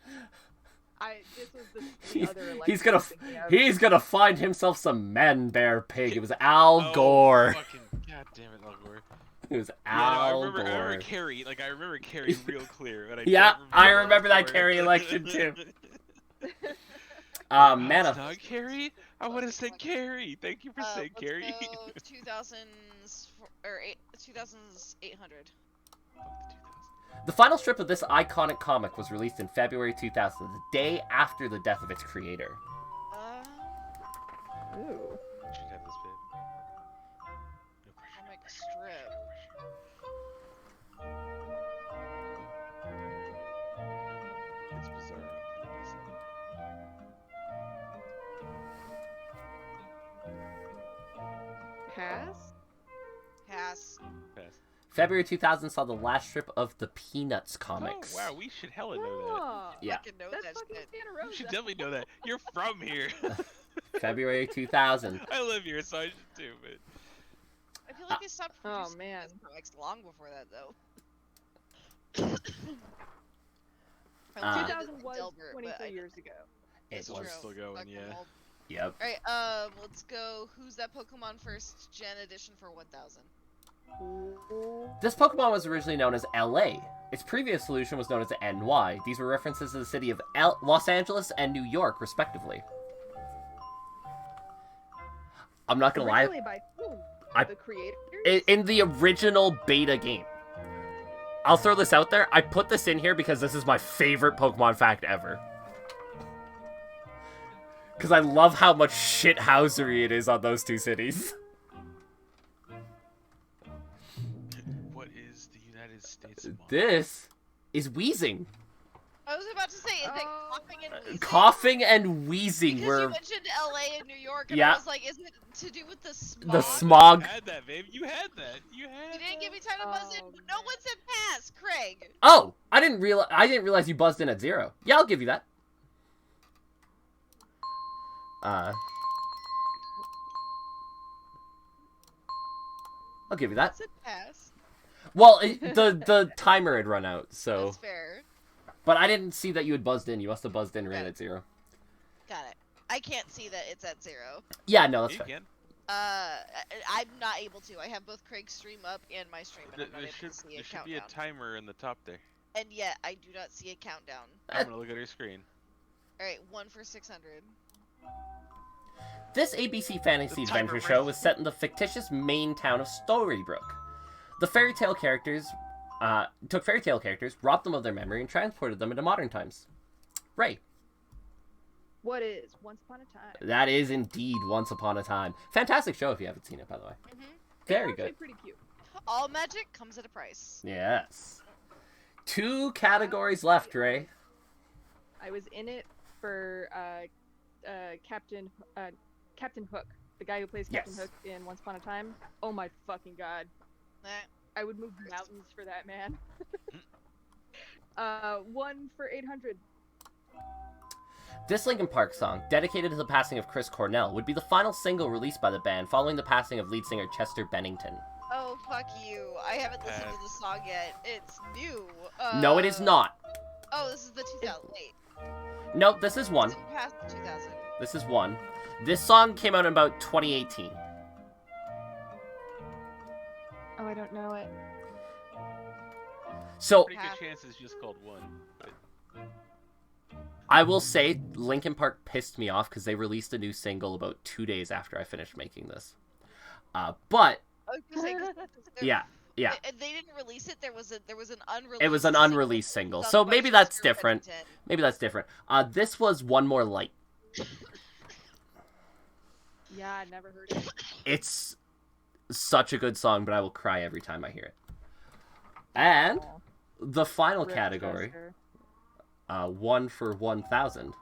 This was the other election. He's gonna I was thinking of. he's gonna find himself some man bear pig. It was Al Gore. Fucking god damn it, Al Gore. It was Yeah, no, I Al remember Gore. Carrie. Like I remember Carrie real clear. But Yeah, I I don't remember that Al Gore. Carrie election too. Man, It's not Carrie. I would have said Carrie. Thank you for saying Let's Carrie. go 2,800. the final strip of this iconic comic was released in February 2000, the day after the death of its creator. Ooh. Should have this bit. No pressure. Comic strip. It's bizarre. Pass? Pass. Pass. February 2000 saw the last strip of the Peanuts comics. Oh wow, we should hella know that. Oh, Yeah. Fucking know that's that fucking shit. Santa You should Rosa. definitely know that. You're from here. February 2000. I live here, so I should too. But I feel like they stopped Oh, producing man. those comics long before that, though. I Uh, listened to 2000 was Delbert, but 23 I- years ago. It That's was. true. still going, Fucking yeah. old. Yep. Alright, let's go. Who's that Pokemon first gen edition for 1,000? This Pokemon was originally known as LA. Its previous solution was known as NY. These were references to the city of Los Angeles and New York, respectively. I'm not gonna lie. Originally by whom? I- The creators? In the original beta game. I'll throw this out there. I put this in here because this is my favorite Pokemon fact ever. Because I love how much shithousery it is on those two cities. what is the United States? Model? This is wheezing. I was about to say, is it Oh coughing and my- wheezing? Coughing and wheezing Because were you mentioned LA and New York, and Yeah. I was like, is it to do with the smog? the smog. You had that, babe. You had that. You had. You didn't give me time to buzz in. Oh, No man. one said pass, Craig. Oh, I didn't realize you buzzed in at 0. Yeah, I'll give you that. I'll give you I that. said pass. Well, the timer had run out, so. That's fair. But I didn't see that you had buzzed in. You must have buzzed in and ran Okay. at 0. Got it. I can't see that it's at 0. Yeah, no, that's You fair. can. I'm not able to. I have both Craig's stream up and my stream, and I'm not There able should, to see a there should be a countdown. timer in the top there. And yet, I do not see a countdown. I'm gonna look at her screen. Alright, 1 for 600. This ABC fantasy The timer adventure show ran. was set in the fictitious Maine town of Storybrooke. The fairy tale characters took fairy tale characters, robbed them of their memory, and transported them into modern times. Ray. What is Once Upon a Time? That is indeed Once Upon a Time. Fantastic show if you haven't seen it, by the way. Mm-hmm. Very It's actually good. pretty cute. All magic comes at a price. Yes. 2 categories left, Ray. I was in it for Captain Hook, the guy who plays Captain Yes. Hook in Once Upon a Time. Oh my fucking god. Nah. I would move mountains for that man. 1 for 800. This Linkin Park song, dedicated to the passing of Chris Cornell, would be the final single released by the band following the passing of lead singer Chester Bennington. Oh, fuck you. I haven't listened to the song yet. It's new. No, it is not. Oh, this is the 2000. Wait. No, this is one. It's past the 2000. This is one. This song came out in about 2018. Oh, I don't know it. So, Pretty good chance it's just called one. But I will say, Linkin Park pissed me off because they released a new single about 2 days after I finished making this. But, I was gonna say, 'cause there- yeah. They didn't release it. There was an unreleased. It was an unreleased single, sung so by maybe that's Chester different. Bennington. Maybe that's different. This was One More Light. Yeah, I never heard it. It's such a good song, but I will cry every time I hear it. And Aw. The final Rip category, Chester. 1 for 1,000.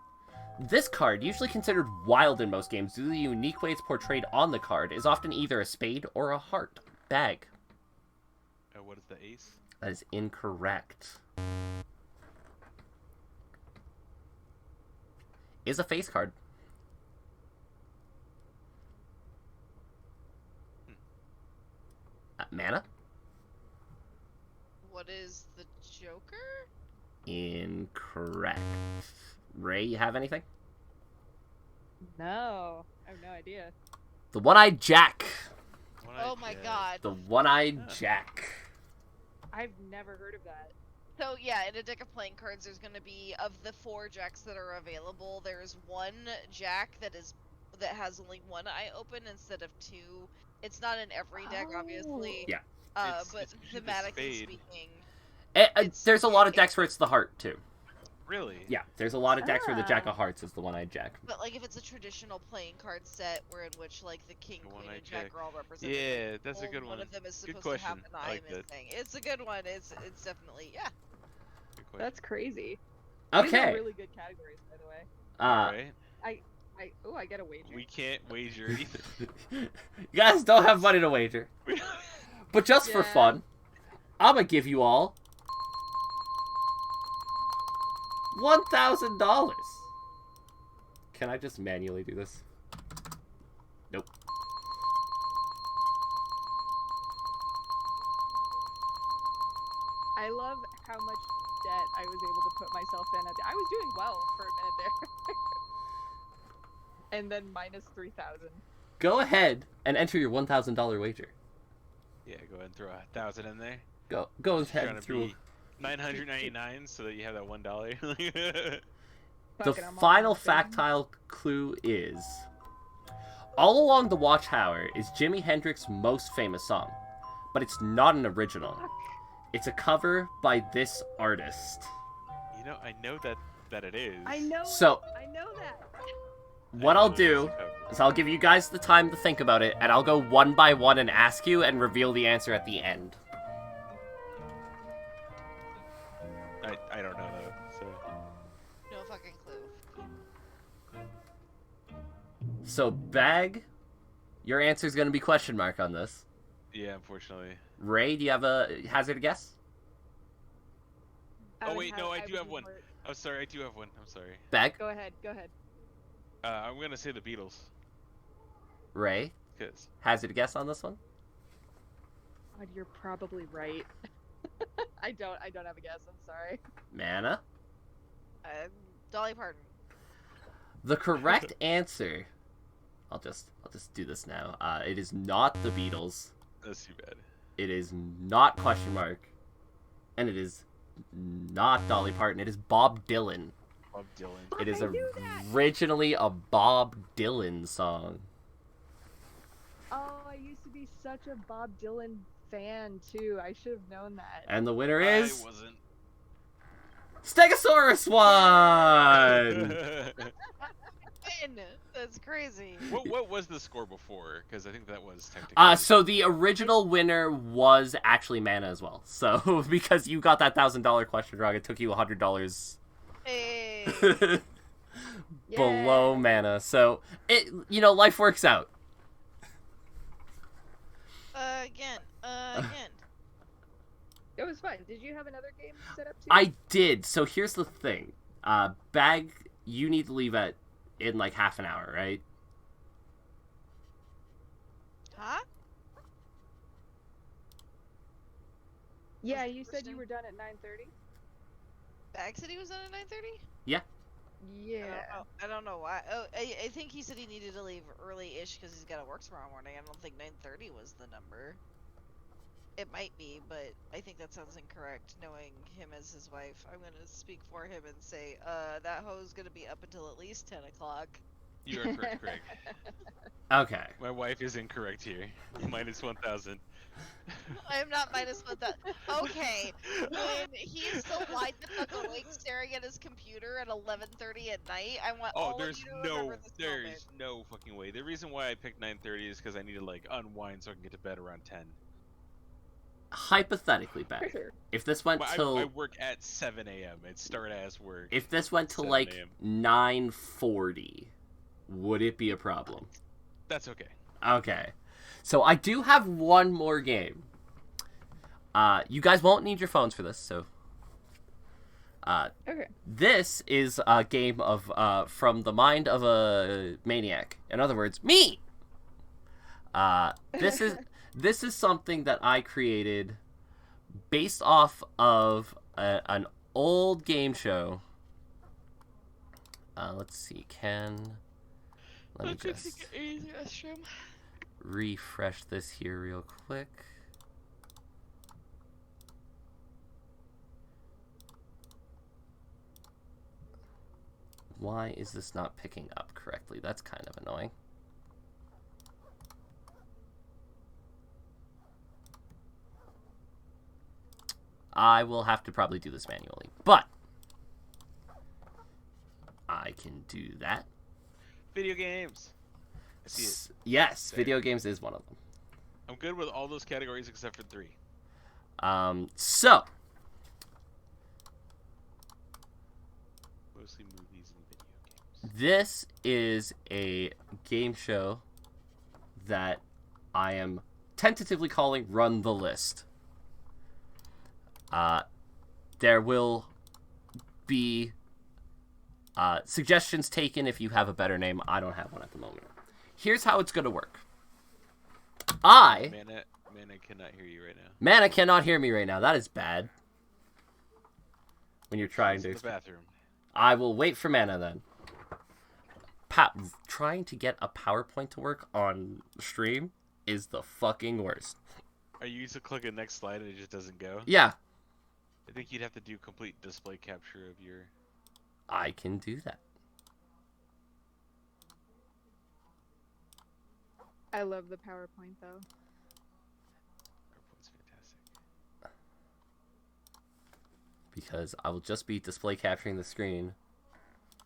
This card, usually considered wild in most games due to the unique way it's portrayed on the card, is often either a spade or a heart. Bag. What is the ace? That is incorrect. Is a face card. Mana? What is the Joker? Incorrect. Ray, you have anything? No, I have no idea. The One-Eyed Jack. Oh my god. The One-Eyed Jack. I've never heard of that. So yeah, in a deck of playing cards, there's going to be, of the 4 jacks that are available, there's 1 jack that has only 1 eye open instead of 2. It's not in every deck, obviously. Yeah. But it's thematically spade. speaking, There's a lot of decks where it's the heart, too. Really? Yeah, there's a lot of decks where the Jack of Hearts is the One-Eyed Jack. but like if it's a traditional playing card set, where in which like the king, The queen, one-eyed and jack jack. are all represented. Yeah, that's a only good one. One of them is Good supposed to have question. an I eye like that. missing. It's a good one. It's definitely Good question. That's crazy. These are Okay. really good categories, by the way. Alright. I get a wager. We can't wager either. You guys don't have money to wager. But just for Yeah. fun, I'm gonna give you all $1,000. Can I just manually do this? Nope. I love how much debt I was able to put myself in. I was doing well for a minute there. And then minus 3,000. Go ahead and enter your $1,000 wager. Yeah, go ahead and throw 1,000 in there. Go Trying ahead to through. be 999 so that you have that $1. The Fuck it, I'm all final in the same. factile clue is: All Along the Watchtower is Jimi Hendrix's most famous song, but it's not an original. Fuck. It's a cover by this artist. You know, I know that it is. I know. So, I know that. what I'll do is I'll give you guys the time to think about it, and I'll go one by one and ask you and reveal the answer at the end. I don't know though. So no fucking clue. So, Bag, your answer is going to be question mark on this. yeah, unfortunately. Ray, do you have a hazard guess? Oh wait, no, I would do have do one. more- I'm sorry, I do have one. I'm sorry. Bag, Go ahead. Go ahead. I'm gonna say the Beatles. Ray, Cause hazard guess on this one? God, you're probably right. I don't have a guess. I'm sorry. Mana? Dolly Parton. The correct answer. I'll just do this now. It is not the Beatles. that's too bad. It is not question mark, and it is not Dolly Parton. It is Bob Dylan. Bob Dylan. It is I knew that! originally a Bob Dylan song. Oh, I used to be such a Bob Dylan fan too. I should have known that. And the winner is I wasn't. Stegosaurus one. Win! That's crazy. what was the score before? Because I think that was technically. So the original winner was actually Mana as well. So because you got that $1,000 question wrong, it took you $100 Hey. below Yeah. Mana. So life works out. Again. It was fun. Did you have another game set up too? I did. So here's the thing. Bag, you need to leave in like half an hour, right? Huh? Yeah, Was the you said question- you were done at 9:30. Bag said he was done at 9:30? Yeah. I don't know why. Oh, I think he said he needed to leave early-ish because he's got to work tomorrow morning. I don't think 9:30 was the number. It might be, but I think that sounds incorrect, knowing him as his wife. I'm gonna speak for him and say, that hoe's gonna be up until at least 10 o'clock. You are correct, Craig. Okay. My wife is incorrect here. Minus 1,000. I am not minus one that. Okay, when he's still wide the fuck awake staring at his computer at 11:30 at night, I want Oh, all there's of you to remember this moment. there's no fucking way. The reason why I picked 9:30 is because I need to like unwind so I can get to bed around 10. hypothetically, For Ben, sure. if this went Well, till I work at 7 a.m. I'd start as work. if this went till 7 like a.m.. 9:40, would it be a problem? That's okay. Okay. So I do have one more game. You guys won't need your phones for this, so Okay. this is a game of from the mind of a maniac. In other words, me. This is something that I created based off of an old game show. Let's see. Let me just refresh this here real quick. Why is this not picking up correctly? That's kind of annoying. I will have to probably do this manually, but I can do that. Video games. I see it. Yes, There. video games is one of them. I'm good with all those categories except for 3. So Mostly movies and video games. this is a game show that I am tentatively calling Run the List. There will be suggestions taken if you have a better name. I don't have one at the moment. Here's how it's going to work. Mana cannot hear you right now. Mana cannot hear me right now. That is bad. When you're trying He's to... in the bathroom. I will wait for Mana then. Trying to get a PowerPoint to work on stream is the fucking worst. Are you used to click a next slide and it just doesn't go? Yeah, I think you'd have to do complete display capture of your... I can do that. I love the PowerPoint though. PowerPoint's fantastic. Because I will just be display capturing the screen.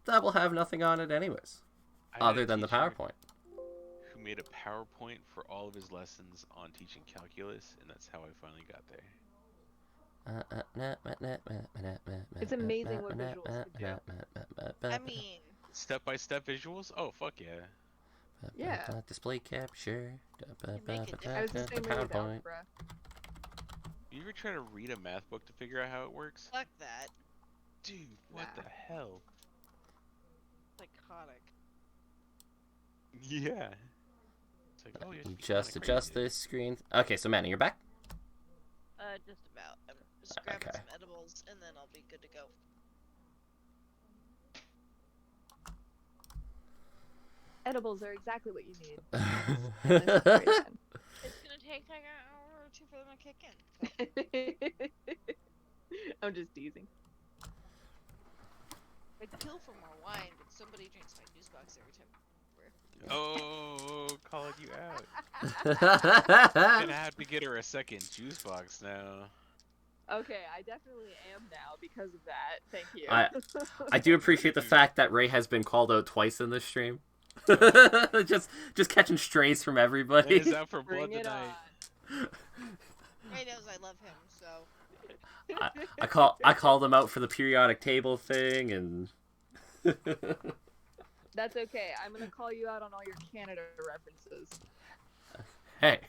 That will have nothing on it anyways. I had a Other than the teacher PowerPoint. Who made a PowerPoint for all of his lessons on teaching calculus, and that's how I finally got there. It's amazing what visuals can I mean, Step-by-step visuals? Oh, fuck yeah. Yeah. Display capture. make it I was the same way with PowerPoint. algebra. You ever try to read a math book to figure out how it works? fuck that. Dude, what Nah. the hell? Psychotic. Yeah. It's like, oh, you have to be Just kinda adjust crazy. this screen. Okay, so Manny, you're back? Just about. I'm just grabbing Okay. some edibles and then I'll be good to go. Edibles are exactly what you need. That's That's great, then. It's gonna take like an hour or 2 for them to kick in. I'm just teasing. I'd kill for more wine, but somebody drinks my juice box every time. Oh, calling you out. Gonna have to get her a second juice box now. Okay, I definitely am now because of that. Thank you. I do appreciate the fact that Ray has been called out twice in this stream. just catching strays from That everybody. is out for Bring blood it tonight. on. Ray knows I love him, so. I called them out for the periodic table thing, and That's okay. I'm gonna call you out on all your Canada references. hey,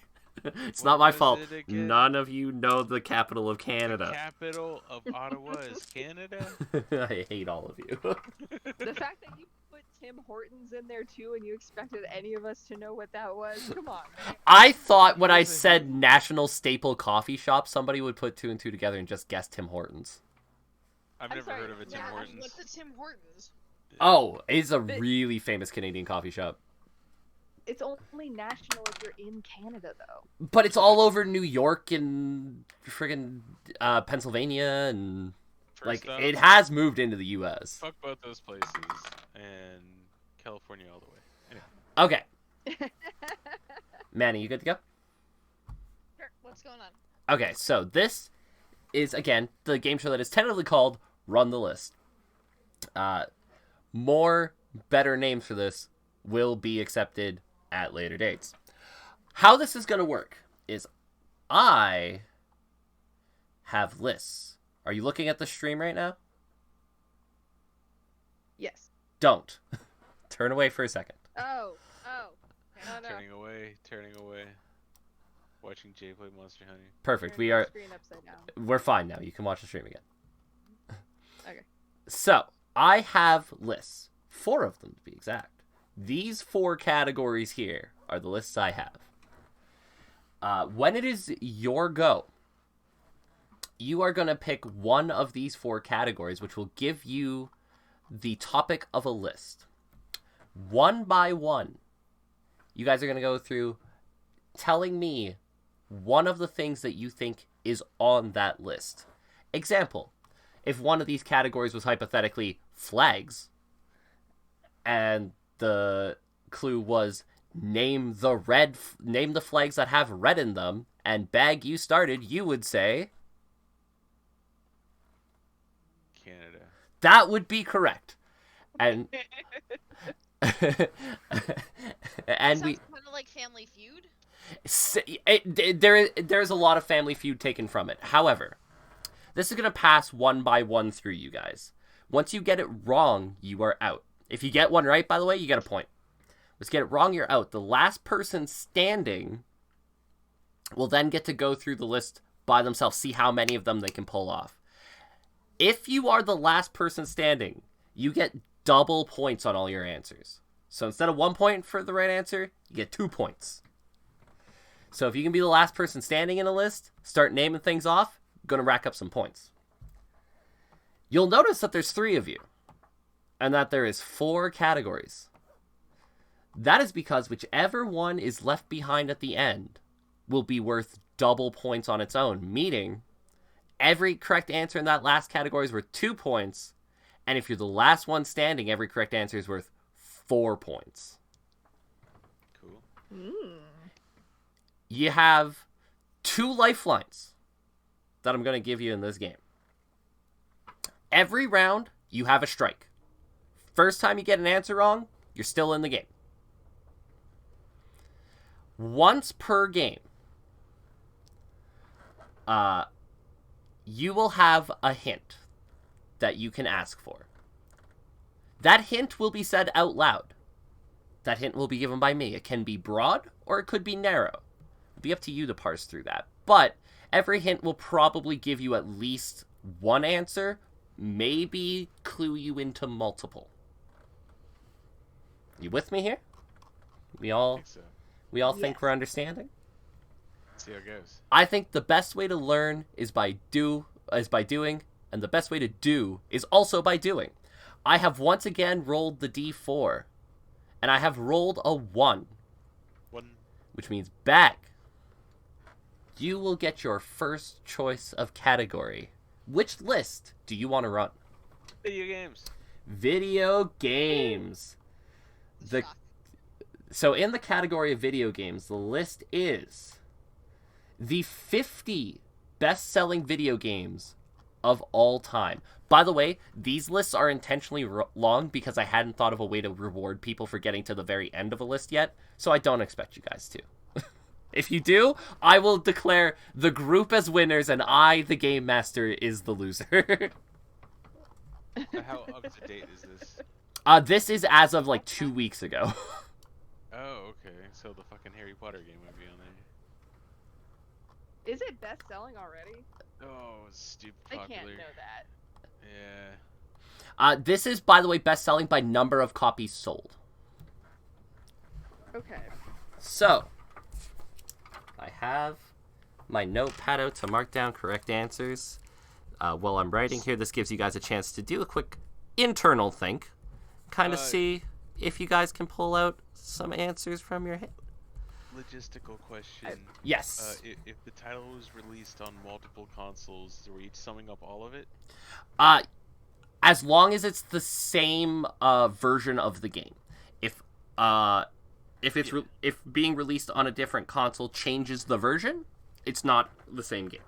it's What not my was fault. it again? None of you know the capital of The Canada. capital of Ottawa is Canada? I hate all of you. The fact that you put Tim Hortons in there too, and you expected any of us to know what that was. Come on, man. I thought when I said national staple coffee shop, somebody would put 2 and 2 together and just guess Tim Hortons. I've I'm never sorry, heard of a Tim Yeah, Hortons. what's the Tim Hortons? Oh, it's a But- really famous Canadian coffee shop. It's only national if you're in Canada, though. But it's all over New York and friggin' Pennsylvania, and First like off, it has moved into the U.S. fuck both those places and California all the way. Anyway, Okay, Manny, you good to go? Sure, what's going on? Okay, so this is again the game show that is tentatively called Run the List. More better names for this will be accepted at later dates. How this is going to work is I have lists. Are you looking at the stream right now? Yes. Don't. Turn away for a second. Oh. No. Turning away. Watching Jay play Monster Hunter. Perfect. Turn my screen upside down. We're fine now. You can watch the stream again. Okay. So, I have lists. 4 of them, to be exact. These 4 categories here are the lists I have. When it is your go, you are going to pick one of these 4 categories, which will give you the topic of a list. One by one, you guys are going to go through telling me one of the things that you think is on that list. Example, if one of these categories was hypothetically flags, and the clue was name the flags that have red in them, and Bag, you started, you would say Canada. that would be correct. And and Sounds we kind of like Family Feud. there's a lot of Family Feud taken from it. However, this is going to pass one by one through you guys. Once you get it wrong, you are out. If you get one right, by the way, you get a point. Let's get it wrong, you're out. The last person standing will then get to go through the list by themselves, see how many of them they can pull off. If you are the last person standing, you get double points on all your answers. So instead of 1 point for the right answer, you get 2 points. So if you can be the last person standing in a list, start naming things off, going to rack up some points. You'll notice that there's 3 of you, and that there is 4 categories. That is because whichever one is left behind at the end will be worth double points on its own, meaning every correct answer in that last category is worth 2 points, and if you're the last one standing, every correct answer is worth 4 points. Cool. You have 2 lifelines that I'm going to give you in this game. Every round, you have a strike. First time you get an answer wrong, you're still in the game. Once per game, you will have a hint that you can ask for. That hint will be said out loud. That hint will be given by me. It can be broad or it could be narrow. It'll be up to you to parse through that. But every hint will probably give you at least one answer, maybe clue you into multiple. You with me here? We all think so. think we're understanding? Let's see how it goes. I think the best way to learn is by doing, and the best way to do is also by doing. I have once again rolled the D4, and I have rolled a 1, which means back. You will get your first choice of category. Which list do you want to run? Video games. Video games. So in the category of video games, the list is the 50 best-selling video games of all time. By the way, these lists are intentionally long because I hadn't thought of a way to reward people for getting to the very end of a list yet, so I don't expect you guys to. If you do, I will declare the group as winners and I, the game master, is the loser. How up to date is this? This is as of like 2 weeks ago. Oh, okay. So the fucking Harry Potter game would be on there. Is it best selling already? Oh, it's stupid I popular. can't know that. Yeah. This is, by the way, best selling by number of copies sold. Okay. So, I have my notepad out to mark down correct answers. While I'm writing here, this gives you guys a chance to do a quick internal think. Kind of see if you guys can pull out some answers from your head. Logistical question. Yes. If the title was released on multiple consoles, are we each summing up all of it? As long as it's the same version of the game. If being released on a different console changes the version, it's not the same game.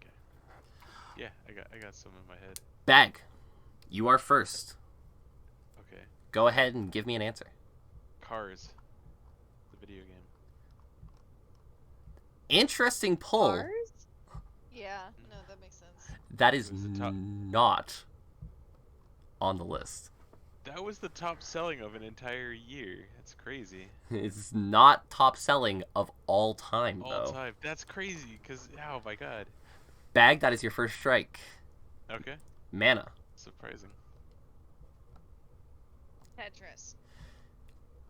Okay. Yeah, I got some in my head. Bag, you are first. Okay. Go ahead and give me an answer. Cars. The video game. Interesting pull. Mars? Yeah, no, that makes sense. That is It was the top- not on the list. That was the top selling of an entire year. That's crazy. It's not top selling of all time, All though. time. That's crazy. Cause oh my god. Bag, that is your first strike. Okay. Mana. Surprising. Tetris.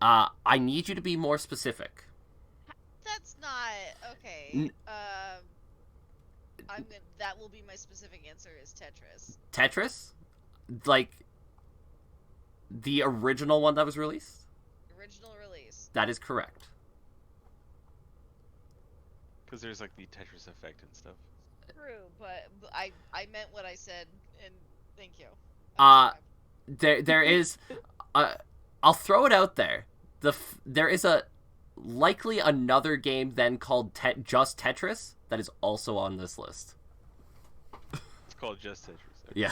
I need you to be more specific. That's not okay. N- I'm gonna. That will be my specific answer. Is Tetris. Tetris? Like, the original one that was released? Original release. That is correct. Cause there's like the Tetris effect and stuff. True, but I meant what I said, and thank you. There is... I'll throw it out there. There is likely another game then called just Tetris that is also on this list. It's called Just Tetris. Okay.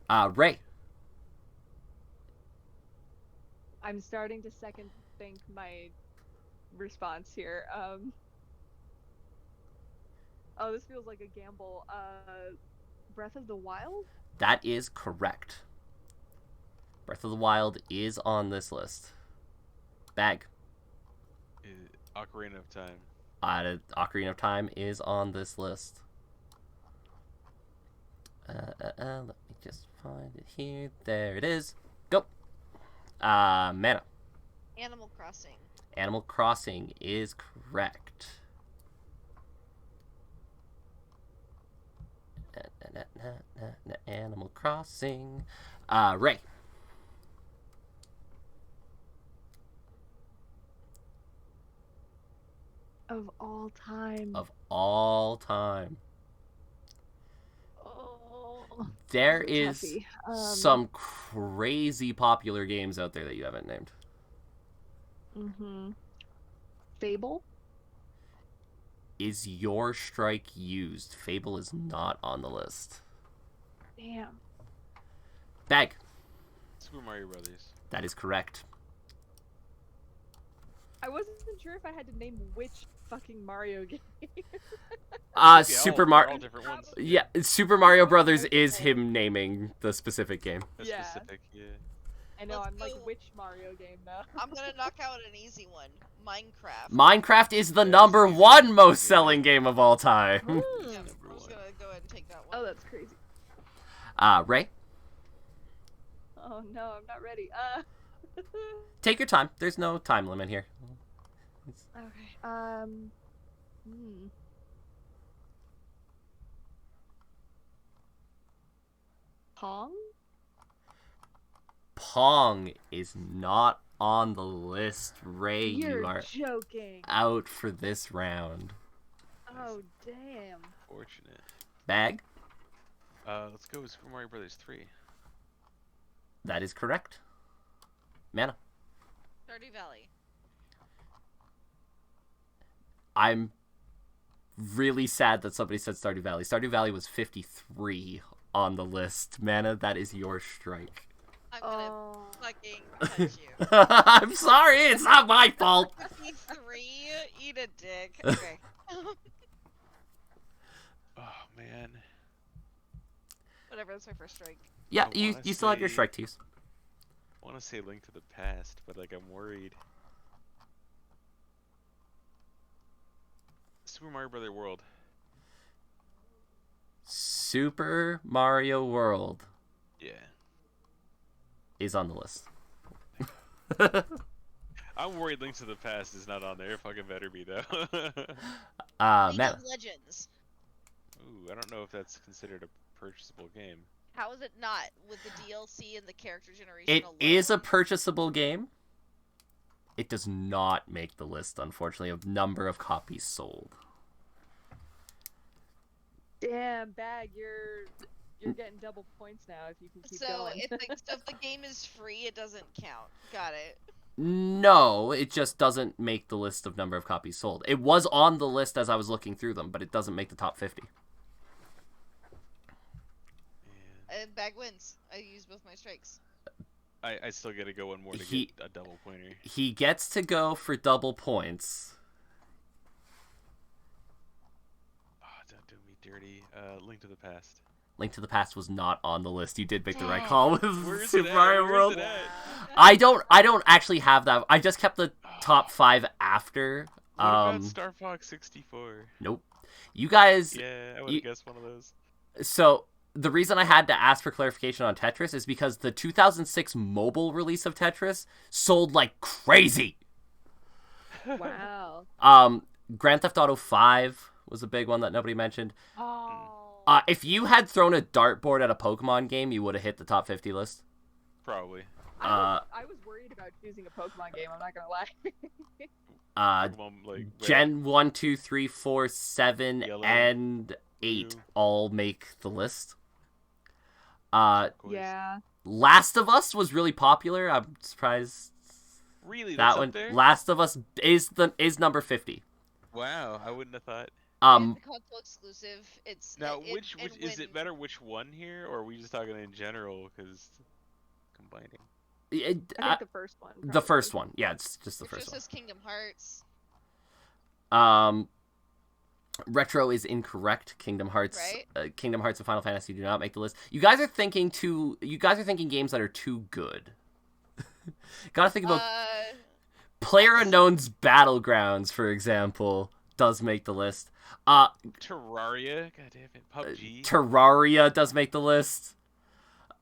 Yeah. Ray. I'm starting to second think my response here. Oh, this feels like a gamble. Breath of the Wild? That is correct. Breath of the Wild is on this list. Bag. Ocarina of Time. Ocarina of Time is on this list. Let me just find it here. There it is. Go. Mana. Animal Crossing. Animal Crossing is correct. Animal Crossing. Ray. Of all time. Of all time. Oh. There That's a is toughie. some crazy popular games out there that you haven't named. Mm-hmm. Fable? Is your strike used? Fable is not on the list. Damn. Bag. Super Mario Brothers. That is correct. I wasn't sure if I had to name which fucking Mario game. Super They're all Mario. different ones. Yeah, Super Mario Brothers is him naming the specific game. That's Yeah. specific. Yeah. I know, Let's I'm like, go. which Mario game now? I'm gonna knock out an easy one. Minecraft. Minecraft is the Yeah, number it's easy. one most Yeah. selling game of all time. Yeah, Number I'm just one. gonna go ahead and take that one. Oh, that's crazy. Ray, Oh no, I'm not ready. take your time. There's no time limit here. Okay. Hmm. Pong? Pong is not on the list. Ray, You're you are joking. out for this round. Oh, damn. Fortunate. Bag. Let's go with Super Mario Brothers 3. That is correct. Mana. Stardew Valley. I'm really sad that somebody said Stardew Valley. Stardew Valley was 53 on the list. Mana, that is your strike. I'm gonna Oh. fucking punch you. I'm sorry, it's not my fault. 53? Eat a dick. Okay. Oh man. Whatever, that's my first strike. Yeah, I you wanna still have your say- strike to use. I want to say Link to the Past, but like I'm worried. Super Mario Brother World. Super Mario World Yeah. is on the list. I'm worried Link to the Past is not on there. Fucking better be though. League Mana. of Legends. Ooh, I don't know if that's considered a purchasable game. How is it not with the DLC and the character generation It alone? is a purchasable game. It does not make the list, unfortunately, of number of copies sold. Damn, Bag, you're getting double points now if you can keep So going. if the game is free, it doesn't count. Got it. No, it just doesn't make the list of number of copies sold. It was on the list as I was looking through them, but it doesn't make the top 50. Yeah. Bag wins. I used both my strikes. I still gotta go one more to He- get a double pointer. He gets to go for double points dirty. Link to the Past. Link to the Past was not on the list. You did make the right Dang. call with Where's Super it at? Mario Where's World. it at? I don't actually have that. I just kept the top 5 after. What about Star Fox 64? Nope. You guys. Yeah, I would you- have guessed one of those. So the reason I had to ask for clarification on Tetris is because the 2006 mobile release of Tetris sold like crazy. Wow. Grand Theft Auto 5 was a big one that nobody mentioned. Oh. If you had thrown a dartboard at a Pokemon game, you would have hit the top 50 list. Probably. I was worried about choosing a Pokemon game. I'm not gonna lie. Pokemon, like, Gen 1, 2, 3, 4, 7, Yellow, and 8 blue. all make the list. turquoise. Yeah. Last of Us was really popular. I'm surprised Really? that That's one. up there? Last of Us is number 50. Wow, I wouldn't have thought. It's a console exclusive. It's Now, it, which and is it when- better which one here, or are we just talking in general? Because combining. I think the first one. The probably. first one. Yeah, it's just the It first just one. says Kingdom Hearts, Retro is incorrect. Kingdom Hearts, Right? Kingdom Hearts and Final Fantasy do not make the list. You guys are thinking games that are too good. Gotta think about PlayerUnknown's Battlegrounds, for example, does make the list. Terraria, god damn it, PUBG. Terraria does make the list.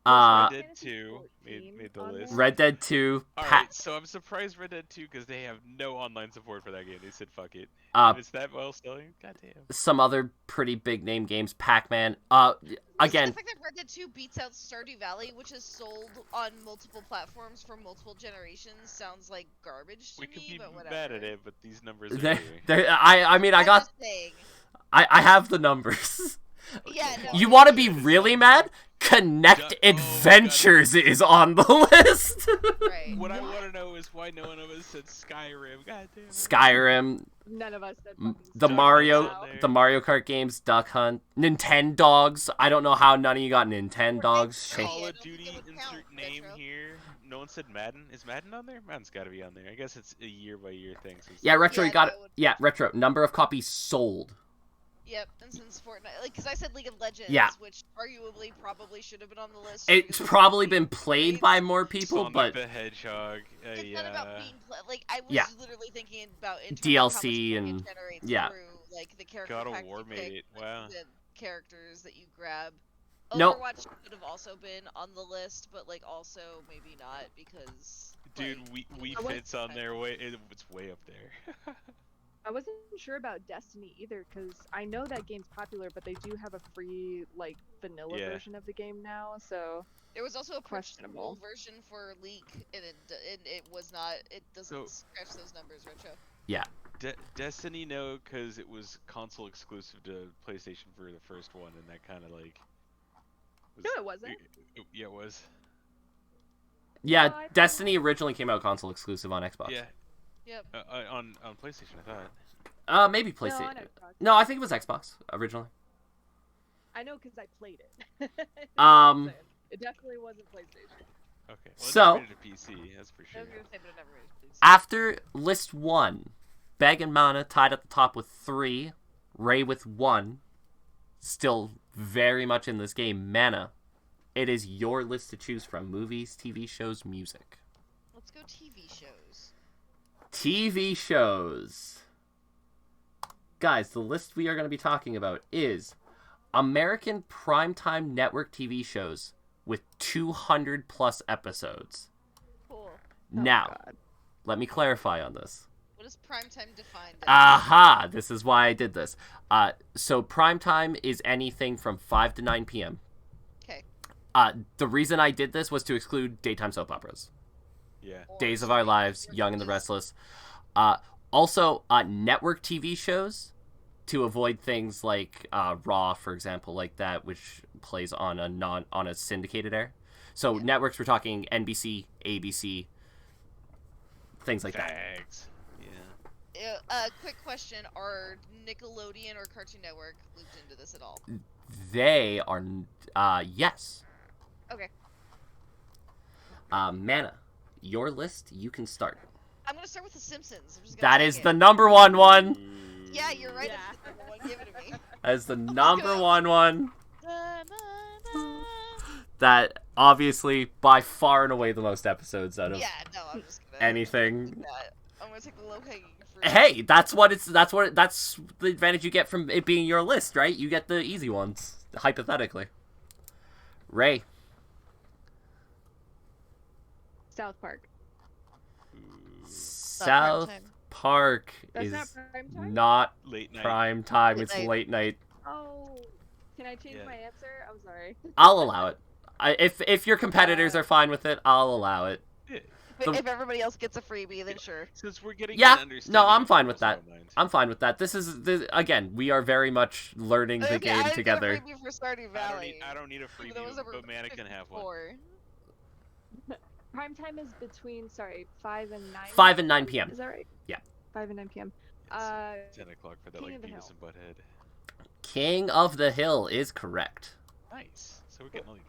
Red Dead Fantasy 2 14 made the on list. there? Red Dead 2. Alright, so I'm surprised Red Dead 2 because they have no online support for that game. They said fuck it. Uh, If it's that well selling, goddamn. some other pretty big name games, Pac-Man. Again, the fact that Red Dead 2 beats out Stardew Valley, which is sold on multiple platforms for multiple generations, sounds like garbage to We me. could be but whatever. mad at it, but these numbers are I mean, I'm just saying. I have the numbers. Yeah, no, You I want to get be it. really mad? Connect Oh, Adventures is on the list. Right. What I want to know is why no one of us said Skyrim. God damn it. Skyrim, None of us said fucking the Duck Mario, Hunt's on there. the Mario Kart games, Duck Hunt, Nintendogs. I don't know how none of you got Nintendogs. Hey, Call I of don't think Duty, it would count, insert name Retro. here. No one said Madden. Is Madden on there? Madden's got to be on there. I guess it's a year by year thing. So it's Yeah, Retro, Yeah, you got it. that would- Yeah, Retro. Number of copies sold. Yep, and since Fortnite, like, because I said League of Legends, Yeah. which arguably probably should have been on the list. It's because probably it's been played by more people, Sonic but the Hedgehog. It's yeah. not about being like I was Yeah. literally thinking about in terms DLC of how much money and- it generates yeah. through like the character God of packs War you made pick, it, like, wow. the characters that you grab. No. Overwatch could have also been on the list, but like also maybe not because Dude, like, we I was- fits on there. It's way up there. I wasn't sure about Destiny either because I know that game's popular, but they do have a free like vanilla Yeah. version of the game now. So there was also a Questionable. questionable version for Leak, and it was not. It doesn't So- scratch those numbers, Retro. Destiny, no, because it was console exclusive to PlayStation for the first one, and that kind of like. Was, no, it wasn't. Yeah, it was. yeah, Oh, I- Destiny originally came out console exclusive on Xbox. Yeah. Yep. On PlayStation, I thought. Maybe No, PlayStation. on Xbox. No, I think it was Xbox originally. I know because I played it. It definitely wasn't PlayStation. Okay. Well, So- it never made it to PC, that's for I sure. was gonna say, but it never is. After list 1, Beg and Mana tied at the top with 3, Ray with 1, still very much in this game. Mana, it is your list to choose from: movies, TV shows, music. Let's go TV shows. TV shows. Guys, the list we are going to be talking about is American primetime network TV shows with 200 plus episodes. Cool. Now, God. let me clarify on this. What is primetime defined as? Aha! This is why I did this. So primetime is anything from 5 to 9 p.m. Okay. The reason I did this was to exclude daytime soap operas. Yeah. Days of Our Lives, Young and the Restless. Also, network TV shows, to avoid things like Raw, for example, like that, which plays on a syndicated air. So Yeah. networks, we're talking NBC, ABC, things like that. Fags. Yeah. Quick question: are Nickelodeon or Cartoon Network looped into this at all? They are, yes. Okay. Mana, your list, you can start. I'm gonna start with The Simpsons. I'm just gonna That take is it. the number one. Yeah, you're right. Yeah. It's the number one. Give it to me. as the number go. one. Na, na, na. That obviously by far and away the most episodes out of Yeah, no, I'm just gonna anything. take that. I'm gonna take the low hanging fruit. Hey, that's the advantage you get from it being your list, right? You get the easy ones, hypothetically. Ray. South Park. South time. Park That's is not prime time? not Late night. prime time. Late It's night. late night. Oh, can I change Yeah. my answer? I'm sorry. I'll allow it. If your competitors are fine with it, I'll allow it. Yeah. If everybody else gets a freebie, then sure. Since we're getting Yeah, an understanding no, I'm of fine with people's that. own mind. I'm fine with that. Again, we are very much learning the Okay, game I didn't together. get a freebie for Stardew Valley. I don't need a Even though it was freebie, over but Mana can have one. 54. Prime time is between 5 and 9. 5 and 9 p.m. Is that right? Yeah. 5 and 9 p.m. It's 10 o'clock for that King like of the Beavis Hill. and Butthead. King of the Hill is correct. Nice. So we're getting like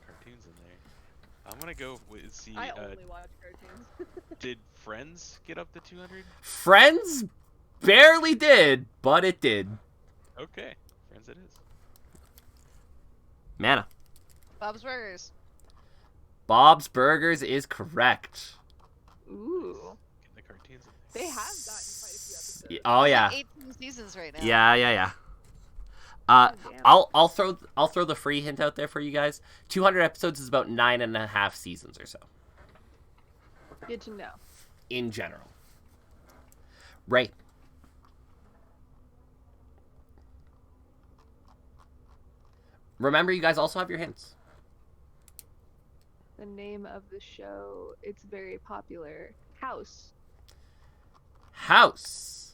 cartoons in there. I'm gonna go see. I only watch cartoons. Did Friends get up to 200? Friends barely did, but it did. Okay, Friends it is. Mana. Bob's Burgers. Bob's Burgers is correct. Ooh. Getting the cartoons in there. They have gotten quite a few episodes. Oh yeah. 18 seasons right now. Yeah. God damn. I'll throw the free hint out there for you guys. 200 episodes is about 9.5 seasons or so Good to know. in general. Ray. Remember, you guys also have your hints. The name of the show, it's very popular. House. House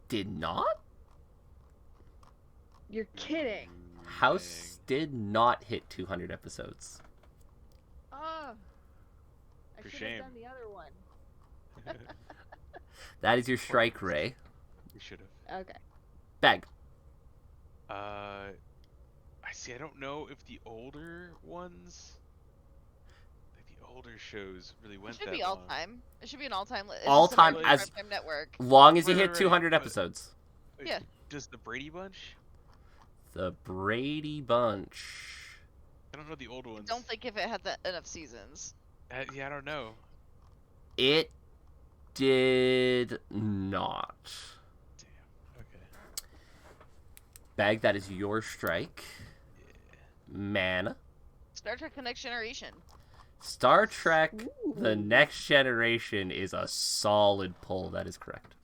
did not. You're kidding. House did not hit 200 episodes. Oh. I For should shame. have done the other one. Dang. That is your strike, Ray. We should have. Okay. Bag. I see. I don't know if the older ones, like the older shows, really It went should that be all long. time. It should be an all time. All time as- Primetime Network. Long as you Right, hit right, 200 right, but- episodes. Wait, Yeah. Does the Brady Bunch? The Brady Bunch. I don't know the old ones. Don't think if it had enough seasons. Yeah, I don't know. It did not. Damn. Okay. Bag, that is your strike. Mana. Star Trek: The Next Generation. Star Trek The Ooh. Next Generation is a solid pull. That is correct.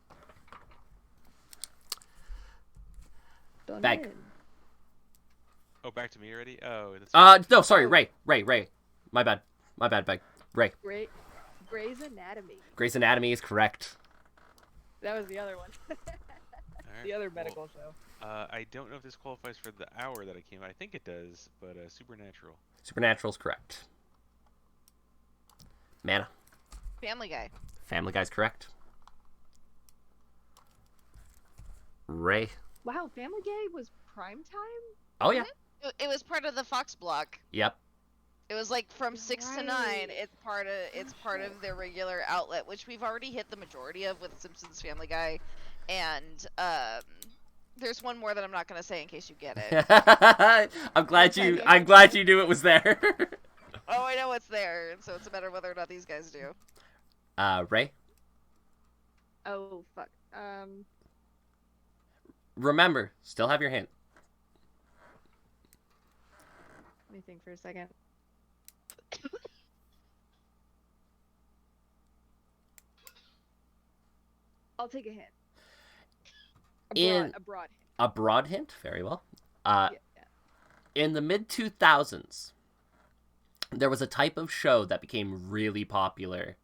Done Bag. in. Oh, back to me already. Oh, that's. No, sorry, Ray. My bad, Bag. Ray. Grey's Anatomy. Grey's Anatomy is correct. That was the other one. Alright, the other well, medical show. I don't know if this qualifies for the hour that I came. I think it does, but Supernatural. Supernatural's correct. Mana. Family Guy. Family Guy's correct. Ray. Wow, Family Guy was prime time? Oh yeah. It was part of the Fox block. Yep. It was like from 6 to 9. Right. It's part of their regular outlet, which we've already hit the majority of with Simpsons, Family Guy, and there's one more that I'm not gonna say in case you get it. I'm glad you knew it was there. Oh, I know it's there, and so it's a matter of whether or not these guys do. Ray. Oh, fuck. Remember, still have your hint. Let me think for a second. I'll take a hint. A broad hint. A broad hint, very well. Yeah. In the mid 2000s, there was a type of show that became really popular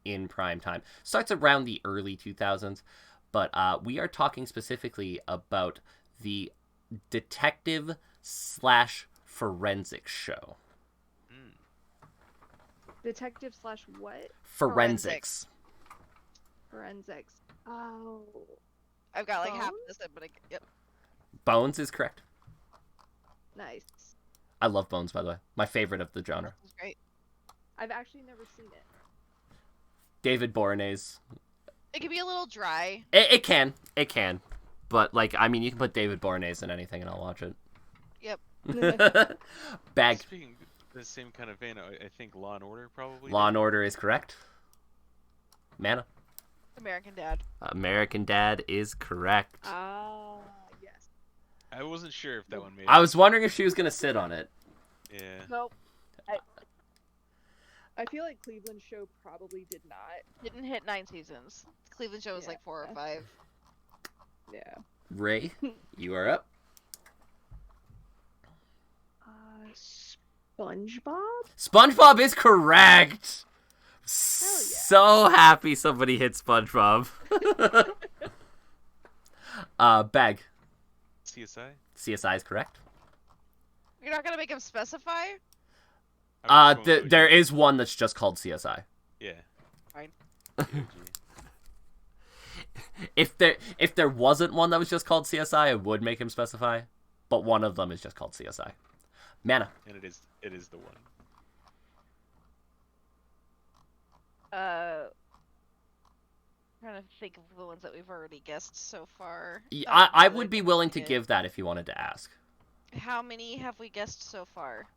in prime time. Starts around the early 2000s, but we are talking specifically about the detective / forensic show. Mm. Detective / what? Forensics. Forensics. Oh. I've got like half Bones? of this, but yep. Bones is correct. Nice. I love Bones, by the way. My favorite of the genre. This is great. I've actually never seen it. David Boreanaz. It can be a little dry. It can. It can. But, like, I mean, you can put David Boreanaz in anything and I'll watch it. Yep. Bag. Speaking the same kind of vein, I think Law and Order probably. Law and Order is correct. Mana. American Dad. American Dad is correct. Ah, yes. I wasn't sure if that one made. I was wondering if she was gonna sit on it. Yeah. Nope. I feel like Cleveland Show probably did not. Didn't hit 9 seasons. Cleveland Show was like 4 or 5. Yeah. Ray, you are up. SpongeBob? SpongeBob is correct. So happy somebody hit SpongeBob. Bag. CSI. CSI is correct. You're not gonna make him specify? There is one that's just called CSI. Yeah. Fine. If there wasn't one that was just called CSI, I would make him specify. But one of them is just called CSI. Mana. And it is the one. Trying to think of the ones that we've already guessed so far. I would be willing to give that if you wanted to ask. How many have we guessed so far?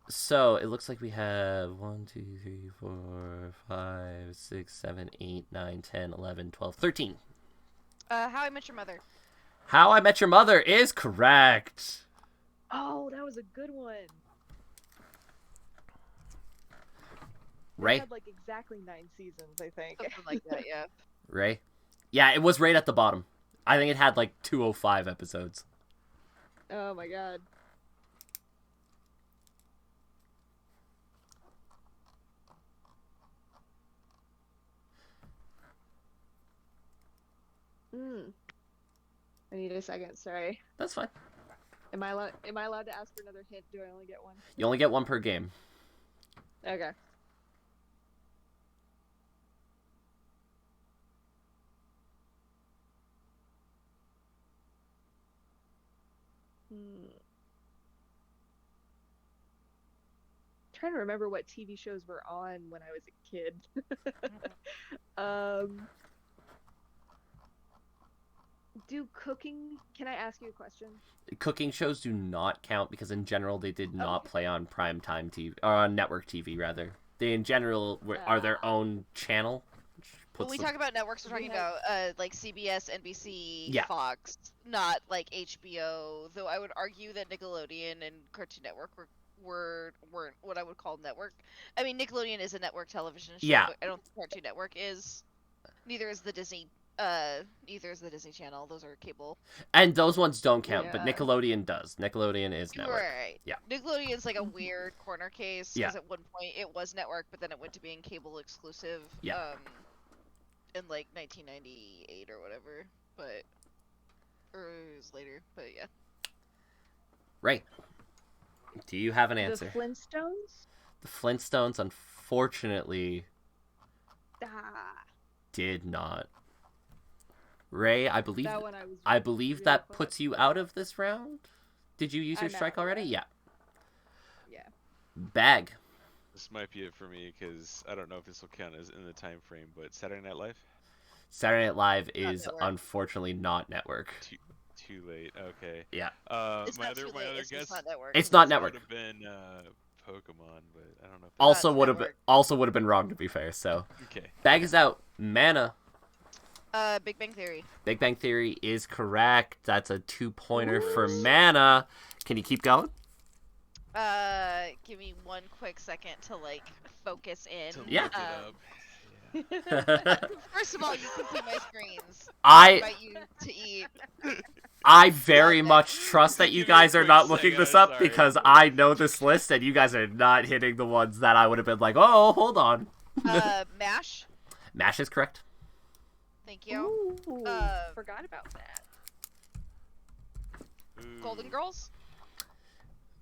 So it looks like we have 1, 2, 3, 4, 5, 6, 7, 8, 9, 10, 11, 12, 13. How I Met Your Mother. How I Met Your Mother is correct. Oh, that was a good one. Ray? It had like exactly 9 seasons, I think. Something like that, yeah. Ray? Yeah, it was right at the bottom. I think it had like 205 episodes. Oh my god. I need a second, sorry. That's fine. Am I allowed to ask for another hint? Do I only get one? You only get one per game. Okay. Trying to remember what TV shows were on when I was a kid. Can I ask you a question? Cooking shows do not count because in general they did not play on primetime TV, or on network TV rather. They in general are their own channel. When we talk about networks, we're talking about like CBS, NBC, Yeah. Fox, not like HBO. Though I would argue that Nickelodeon and Cartoon Network weren't what I would call network. I mean, Nickelodeon is a network television show. Yeah. But I don't think Cartoon Network is. Neither is the Disney. Neither is the Disney Channel. Those are cable. And those ones don't count, but Yeah. Nickelodeon does. Nickelodeon is network. Right. Yeah. Nickelodeon's like a weird corner case Yeah. because at one point it was network, but then it went to being cable exclusive. Yeah. In like 1998 or whatever, but or it was later, but yeah. Ray, do you have an answer? The Flintstones? The Flintstones, unfortunately, Ah, did not. Ray, I believe that one I was. I believe really that close. puts you out of this round. Did you use your I'm strike out, already? Yeah. Yeah. Bag. This might be it for me because I don't know if this will count as in the time frame, but Saturday Night Live. Saturday Night Live Not is network. unfortunately not network. Too late. Okay. Yeah. It's my not other too my late. other It's guess just not network. It's not would network. have been Pokemon, but I don't know. If Also Not would have network. been wrong to be fair. So Okay. Bag is out. Mana. Big Bang Theory. Big Bang Theory is correct. That's a 2-pointer for Mana. Can you keep going? Give me one quick second to like focus in. To Yeah. look it up. First of all, you can see my screens. I Invite you to eat. very much trust that you Give me a guys are quick not looking second, this I'm up sorry. because I know this list and you guys are not hitting the ones that I would have been like, oh, hold on. MASH. MASH is correct. Thank you. Ooh, Uh, forgot about that. Ooh. Golden Girls.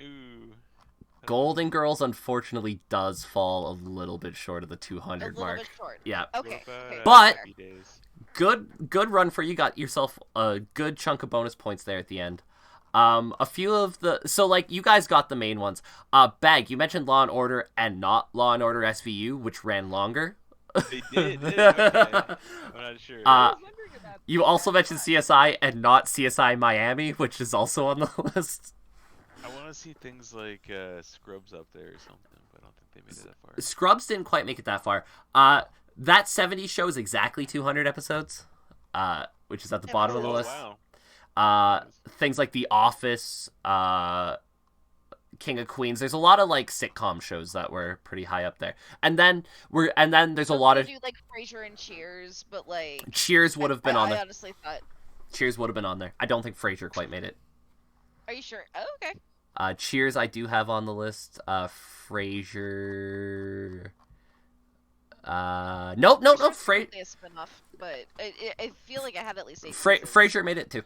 Ooh. Golden Girls unfortunately does fall a little bit short of the A 200 little mark. bit short. Yeah. Okay. What okay, about, But- fair. Happy Days? Good run for you. Got yourself a good chunk of bonus points there at the end. A few of the like you guys got the main ones. Bag, you mentioned Law and Order and not Law and Order SVU, which ran longer. They did. Okay. I'm not sure. I was wondering about You that. also mentioned CSI and not CSI Miami, which is also on the list. I want to see things like Scrubs up there or something, but I don't think they made it that far. Scrubs didn't quite make it that far. That 70s show is exactly 200 episodes, which is at the Yeah, bottom of the Oh, list. wow. Things like The Office, King of Queens. There's a lot of like sitcom shows that were pretty high up there. And then there's a lot of do like Frasier and Cheers, but like Cheers would have been I, on I there. honestly thought. Cheers would have been on there. I don't think Frasier quite made it. Are you sure? Oh, okay. Cheers I do have on the list. Frasier. Nope. Frasier a spin-off, but I feel like I had at least 8 seasons. Frasier made it too.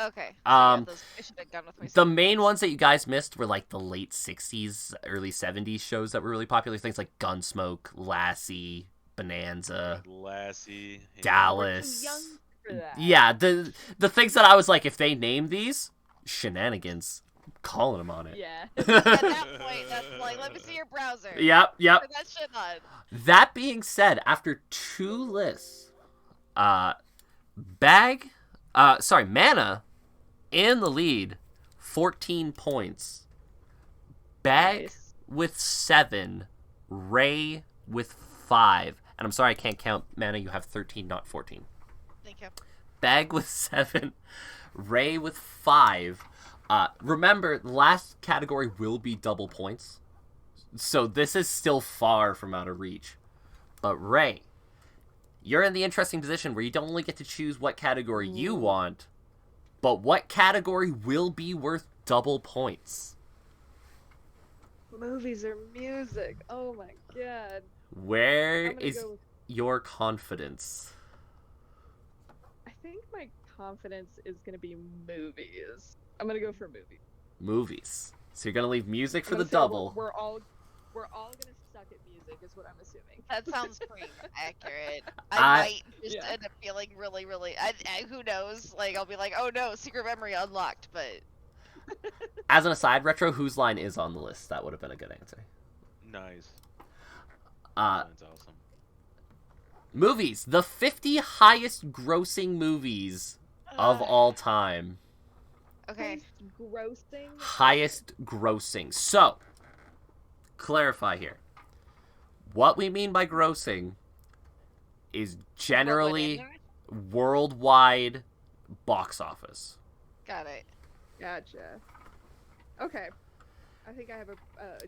Okay. Um, yeah, those, I should have gone with my The main ones that you guys missed were like the late 60s, early 70s shows that were really popular. Things like Gunsmoke, Lassie, Bonanza, Lassie. We're too Dallas. young for that. Yeah, the things that I was like, if they name these, shenanigans. I'm calling them on it. Yeah. At that point, that's like, let me see your browser. Yep. Turn that shit on. That being said, after 2 lists, Mana in the lead, 14 points. Bag Nice. with 7, Ray with 5. And I'm sorry I can't count Mana, you have 13, not 14. Thank you. Bag with 7, Ray with 5. Remember, the last category will be double points. So this is still far from out of reach. But Ray, you're in the interesting position where you don't only get to choose what category you want, but what category will be worth double points. Movies or music. Oh my god. Where I'm gonna is go with, your confidence? I think my confidence is gonna be movies. I'm gonna go for movies. Movies. So you're gonna leave music for I'm the gonna say double. We're all gonna suck at music, is what I'm assuming. That sounds pretty accurate. I- I might just Yeah. end up feeling really, really. Who knows? Like, I'll be like, oh no, secret memory unlocked, but. As an aside, Retro, whose line is on the list? That would have been a good answer. Nice. That's awesome. Movies. The 50 highest grossing movies of all time. Okay. Grossing. Highest grossing. So, clarify here. What we mean by grossing is generally worldwide box office. Got it. Gotcha. Okay. I think I have a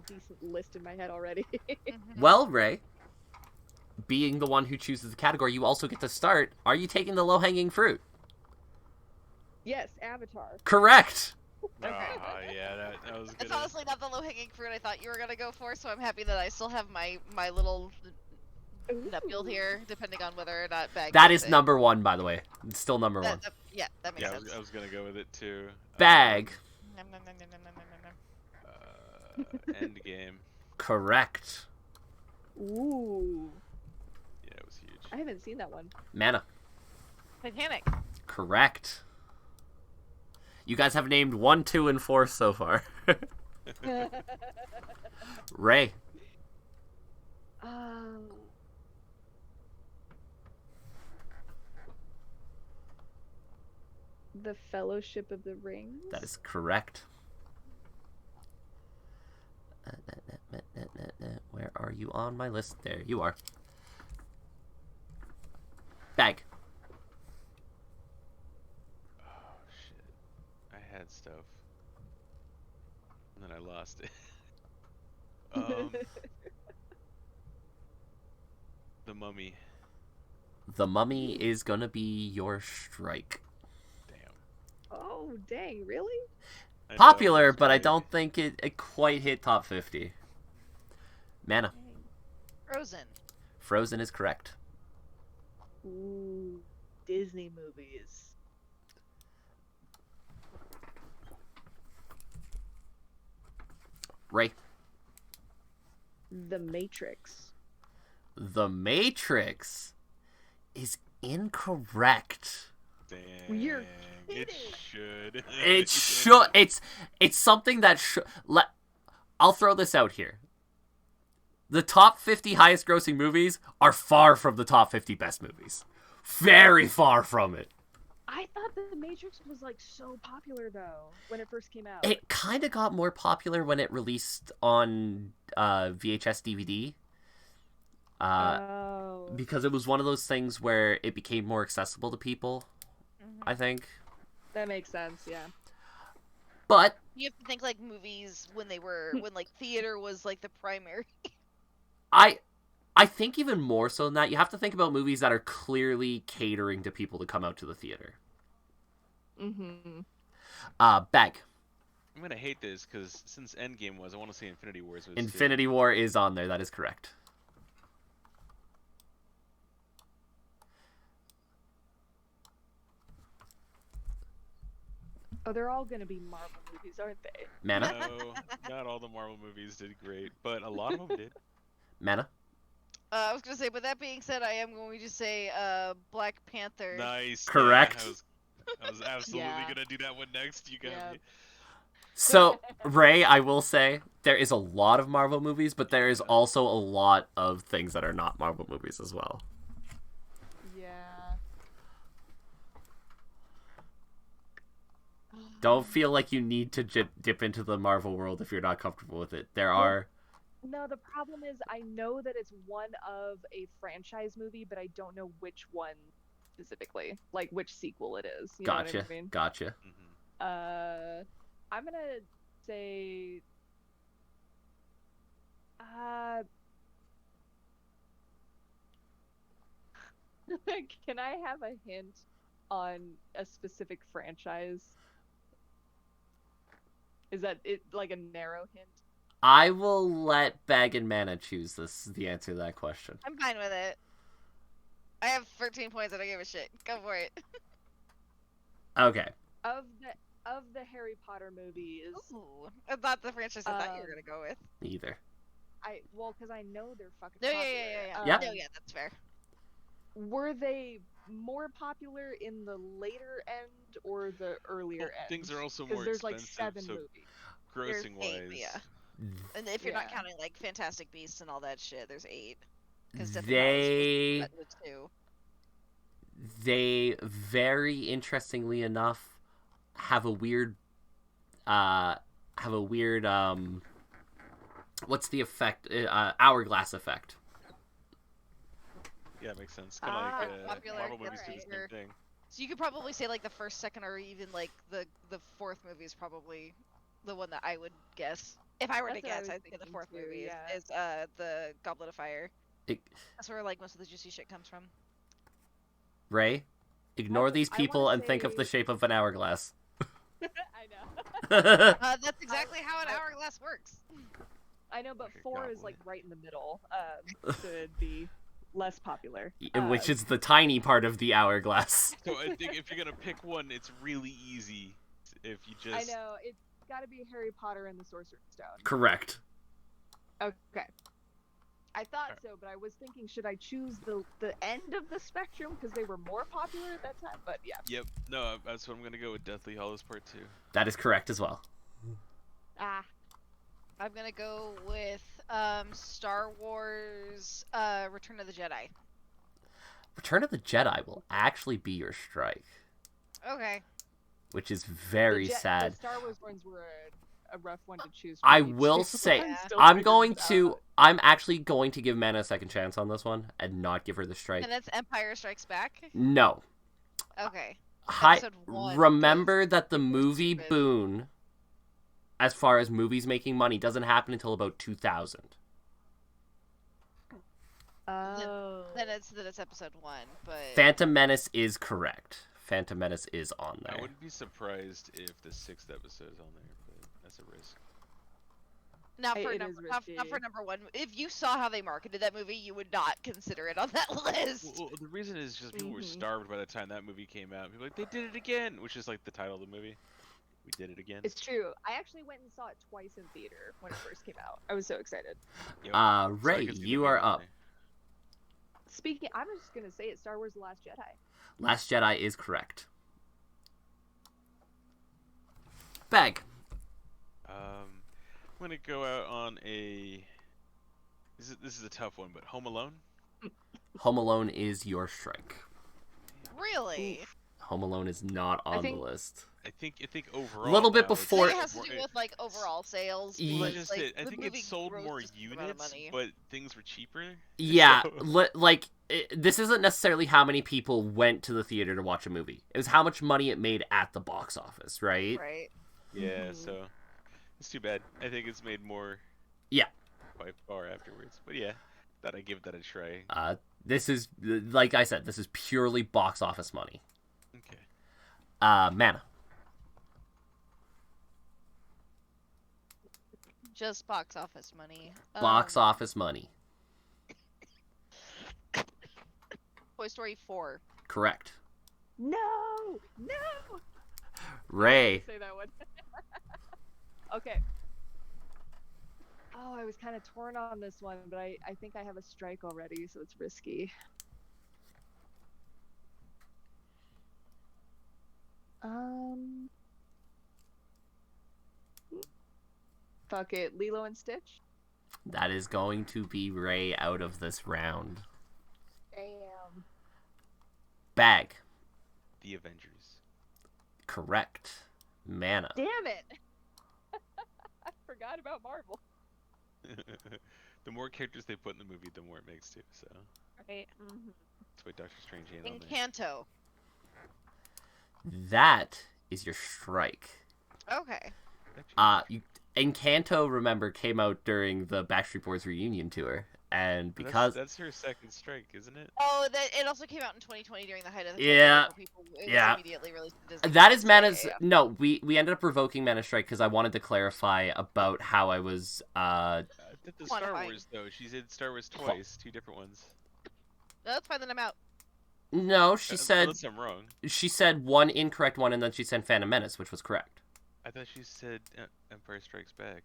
decent list in my head already. Mhm. Well, Ray, being the one who chooses the category, you also get to start. Are you taking the low-hanging fruit? Yes, Avatar. Correct. Yeah, that was It's good. honestly not the low hanging fruit I thought you were gonna go for, so I'm happy that I still have my little nut build Ooh. here, depending on whether or not bag. That gets is it. number 1, by the way. It's still number 1. Yeah, that makes Yeah, sense. I was gonna go with it too. Bag. Nom, nom, nom, nom, nom, nom, nom, nom. Endgame. Correct. Ooh. Yeah, it was huge. I haven't seen that one. Mana. Titanic. Correct. You guys have named 1, 2, and 4 so far. Ray. Um, the Fellowship of the Ring. That is correct. Where are you on my list? There you are. Bag. Oh shit. I had stuff. And then I lost it. The Mummy. The Mummy is gonna be your strike. Damn. Oh, dang, really? I know, Popular, it's but I crazy. don't think it quite hit top 50. Mana. Dang. Frozen. Frozen is correct. Ooh, Disney movies. Ray. The Matrix. The Matrix is incorrect. Damn. You're It kidding. should. It should. It's something that should. I'll throw this out here. the top 50 highest grossing movies are far from the top 50 best movies. Very far from it. I thought The Matrix was like so popular though when it first came out. It kind of got more popular when it released on VHS DVD. Oh. Because it was one of those things where it became more accessible to people, I think. That makes sense, yeah. But You have to think like movies when like theater was like the primary. I think even more so than that, you have to think about movies that are clearly catering to people to come out to the theater. Mm-hmm. Beg. I'm gonna hate this because since Endgame was, I want to say Infinity Wars was. Infinity War is on there. That is correct. Oh, they're all gonna be Marvel movies, aren't they? Mana? No, not all the Marvel movies did great, but a lot of them did. Mana? I was gonna say, but that being said, I am going to say Black Panther. Nice. Correct. Yeah, I was absolutely Yeah. gonna do that one next. You got Yeah. me. So, Ray, I will say, there is a lot of Marvel movies, but there is also a lot of things that are not Marvel movies as well. Yeah. Don't feel like you need to dip into the Marvel world if you're not comfortable with it. There are... No, the problem is I know that it's one of a franchise movie, but I don't know which one specifically, like which sequel it is. You know Gotcha. what I mean? Gotcha. Mhm. I'm gonna say, can I have a hint on a specific franchise? Is that it? Like a narrow hint? I will let Bag and Mana choose the answer to that question. I'm fine with it. I have 13 points. I don't give a shit. Go for it. Okay. Of the Harry Potter movies, Ooh, that's not the franchise I thought you were gonna go with. Neither. because I know they're fucking No, popular. yeah. Yeah. No, yeah, that's fair. Were they more popular in the later end or the earlier Well, end? things are also because more there's like expensive, 7 so movies. grossing There's 8, wise. yeah. And if you're not Yeah. counting like Fantastic Beasts and all that shit, there's 8. Because They was 2. they very interestingly enough have a weird what's the effect, hourglass effect. Yeah, makes sense. Kind of like popular, Marvel yeah, movies do the same sure. thing. So you could probably say like the first, second, or even like the fourth movie is probably the one that I would guess. If I were That's to what I guess, was I'd think the thinking fourth too, movie yeah. is the Goblet of Fire. It, That's where like most of the juicy shit comes from. Ray, ignore these I people wanna and think of the say- shape of an hourglass. I know. That's exactly how an hourglass works. I know, but Like a 4 is goblet. like right in the middle. So it'd be less popular. Which is the tiny part of the hourglass. So I think if you're gonna pick one, it's really easy. If you just. I know it's got to be Harry Potter and the Sorcerer's Stone. Correct. Okay. I thought so, but I was thinking, should I choose the end of the spectrum because they were more popular at that time? But yeah. Yep. No, that's what I'm gonna go with. Deathly Hallows Part 2. That is correct as well. Ah. I'm gonna go with Star Wars Return of the Jedi. Return of the Jedi will actually be your strike, Okay. which is very sad. The Star Wars ones were a rough one to choose. For I me, will too. say, Yeah. still I'm figuring going it to. out. I'm actually going to give Mana a second chance on this one and not give her the strike. And that's Empire Strikes Back. No. Okay. Hi. Episode 1, Remember that the was movie stupid. boon, as far as movies making money, doesn't happen until about 2000. Oh. Then it's episode 1, but Phantom Menace is correct. Phantom Menace is on I there. wouldn't be surprised if the 6th episode is on there, but that's a risk. not It for is number not risky. for number 1. If you saw how they marketed that movie, you would not consider it on that list. Well, the reason is just people were Mhm. starved by the time that movie came out. People were like, they did it again, which is like the title of the movie. We did it again. It's true. I actually went and saw it twice in theater when it first came out. I was so excited. Yep. So I Ray, could see the you are movie up. there. Speaking, I was just gonna say it. Star Wars: The Last Jedi. Last Jedi is correct. Bag. I'm gonna go out on a. This is a tough one, but Home Alone. Home Alone is your strike. Really? Home Alone is not I on think- the list. I think overall. Little bit now, it's before- I think it has to more- do with like overall sales. Ye- Well, because, that's just like, it. I the think movie it sold grossed more just a good amount of units, money. but things were cheaper. Yeah, So- this isn't necessarily how many people went to the theater to watch a movie. It was how much money it made at the box office, right? Right. Yeah, Mhm. so it's too bad. I think it's made more. Yeah. Quite far afterwards, but yeah, thought I'd give that a try. This is, like I said, this is purely box office money. Okay. Mana. Just box office money. Box office money. Toy Story 4. Correct. No, no. Ray. Say that one. Okay. Oh, I was kind of torn on this one, but I think I have a strike already, so it's risky. Fuck it, Lilo and Stitch. That is going to be Ray out of this round. Damn. Bag. The Avengers. Correct. Mana. Damn it. I forgot about Marvel. The more characters they put in the movie, the more it makes too. So Right. that's why Doctor Strange ain't on there. Encanto. That is your strike. Okay. Encanto, remember, came out during the Backstreet Boys reunion tour, and But because that's her second strike, isn't it? Oh, that it also came out in 2020 during the height of the Yeah, pandemic, where it was yeah. immediately released to Disney that is Plus. Mana's. Yeah. No, we ended up revoking Mana's strike because I wanted to clarify about how I was. The Star Quantifying. Wars though. She said Star Wars twice, two different ones. No, that's fine. Then I'm out. No, she said Unless I'm wrong. one incorrect one, and then she said Phantom Menace, which was correct. I thought she said Empire Strikes Back.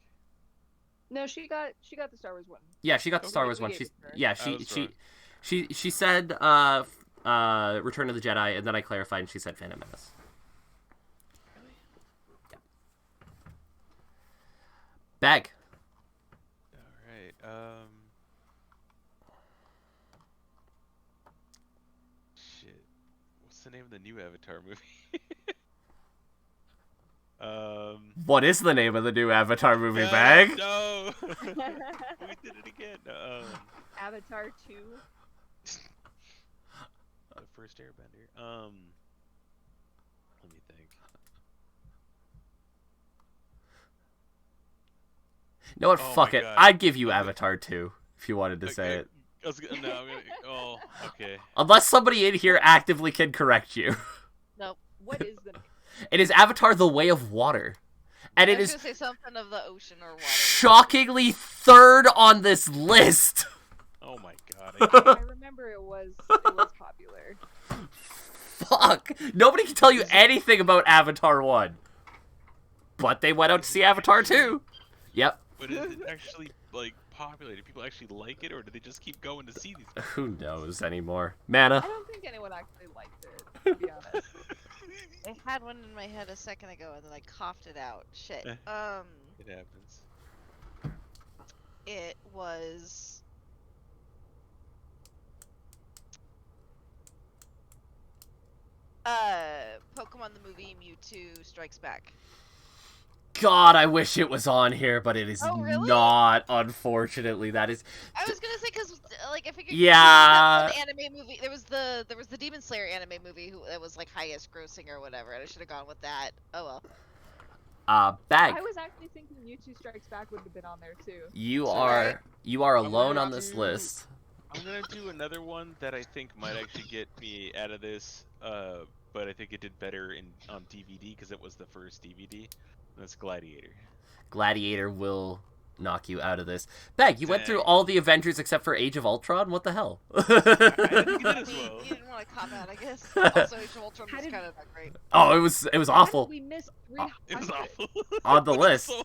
No, she got the Star Wars one. Yeah, she got the Okay, Star Wars we one. gave She's it to her. yeah, I was wrong. she said Return of the Jedi, and then I clarified, and she said Phantom Menace. Yeah. Bag. All right. Shit. What's the name of the new Avatar movie? What is the name of the new Avatar movie, no, Bag? No. We did it again. Avatar 2. The first Airbender. Let me think. You know what? Oh Fuck my it. God. I'd give you Okay. Avatar 2 if you wanted to say Okay, it. I was gonna, no, I'm gonna, oh, okay. Unless somebody in here actively can correct you. Nope. What is the name? It is Avatar: The Way of Water. And I it was is gonna say something of the ocean or water. shockingly third on this list. Oh my god. I remember it was popular. Fuck. Nobody can tell you anything about Avatar 1. But they went out to see Avatar 2. Yep. But is it actually, like, popular? Do people actually like it, or do they just keep going to see these movies? Who knows anymore? Mana. I don't think anyone actually liked it, to be honest. I had one in my head a second ago and then I coughed it out. Shit. It happens. It was. Pokemon the movie Mewtwo Strikes Back. God, I wish it was on here, but it is Oh, really? not, unfortunately. That is... I was gonna say because like I figured Yeah. there was that one anime movie. There was the Demon Slayer anime movie that was like highest grossing or whatever, and I should have gone with that. Oh well. Bag. I was actually thinking Mewtwo Strikes Back would have been on there too. You Sorry. are I'm alone gonna on this do- list. I'm gonna do another one that I think might actually get me out of this, but I think it did better on DVD because it was the first DVD. That's Gladiator. Gladiator will knock you out of this. Bag, you went through Dang. all the Avengers except for Age of Ultron? What the hell? I think you did I as mean, well. you didn't want to cop out, I guess. Also, Age of Ultron How was did- kind of not great. Oh, it was How did awful. we miss It was 300? awful. On the But list. it's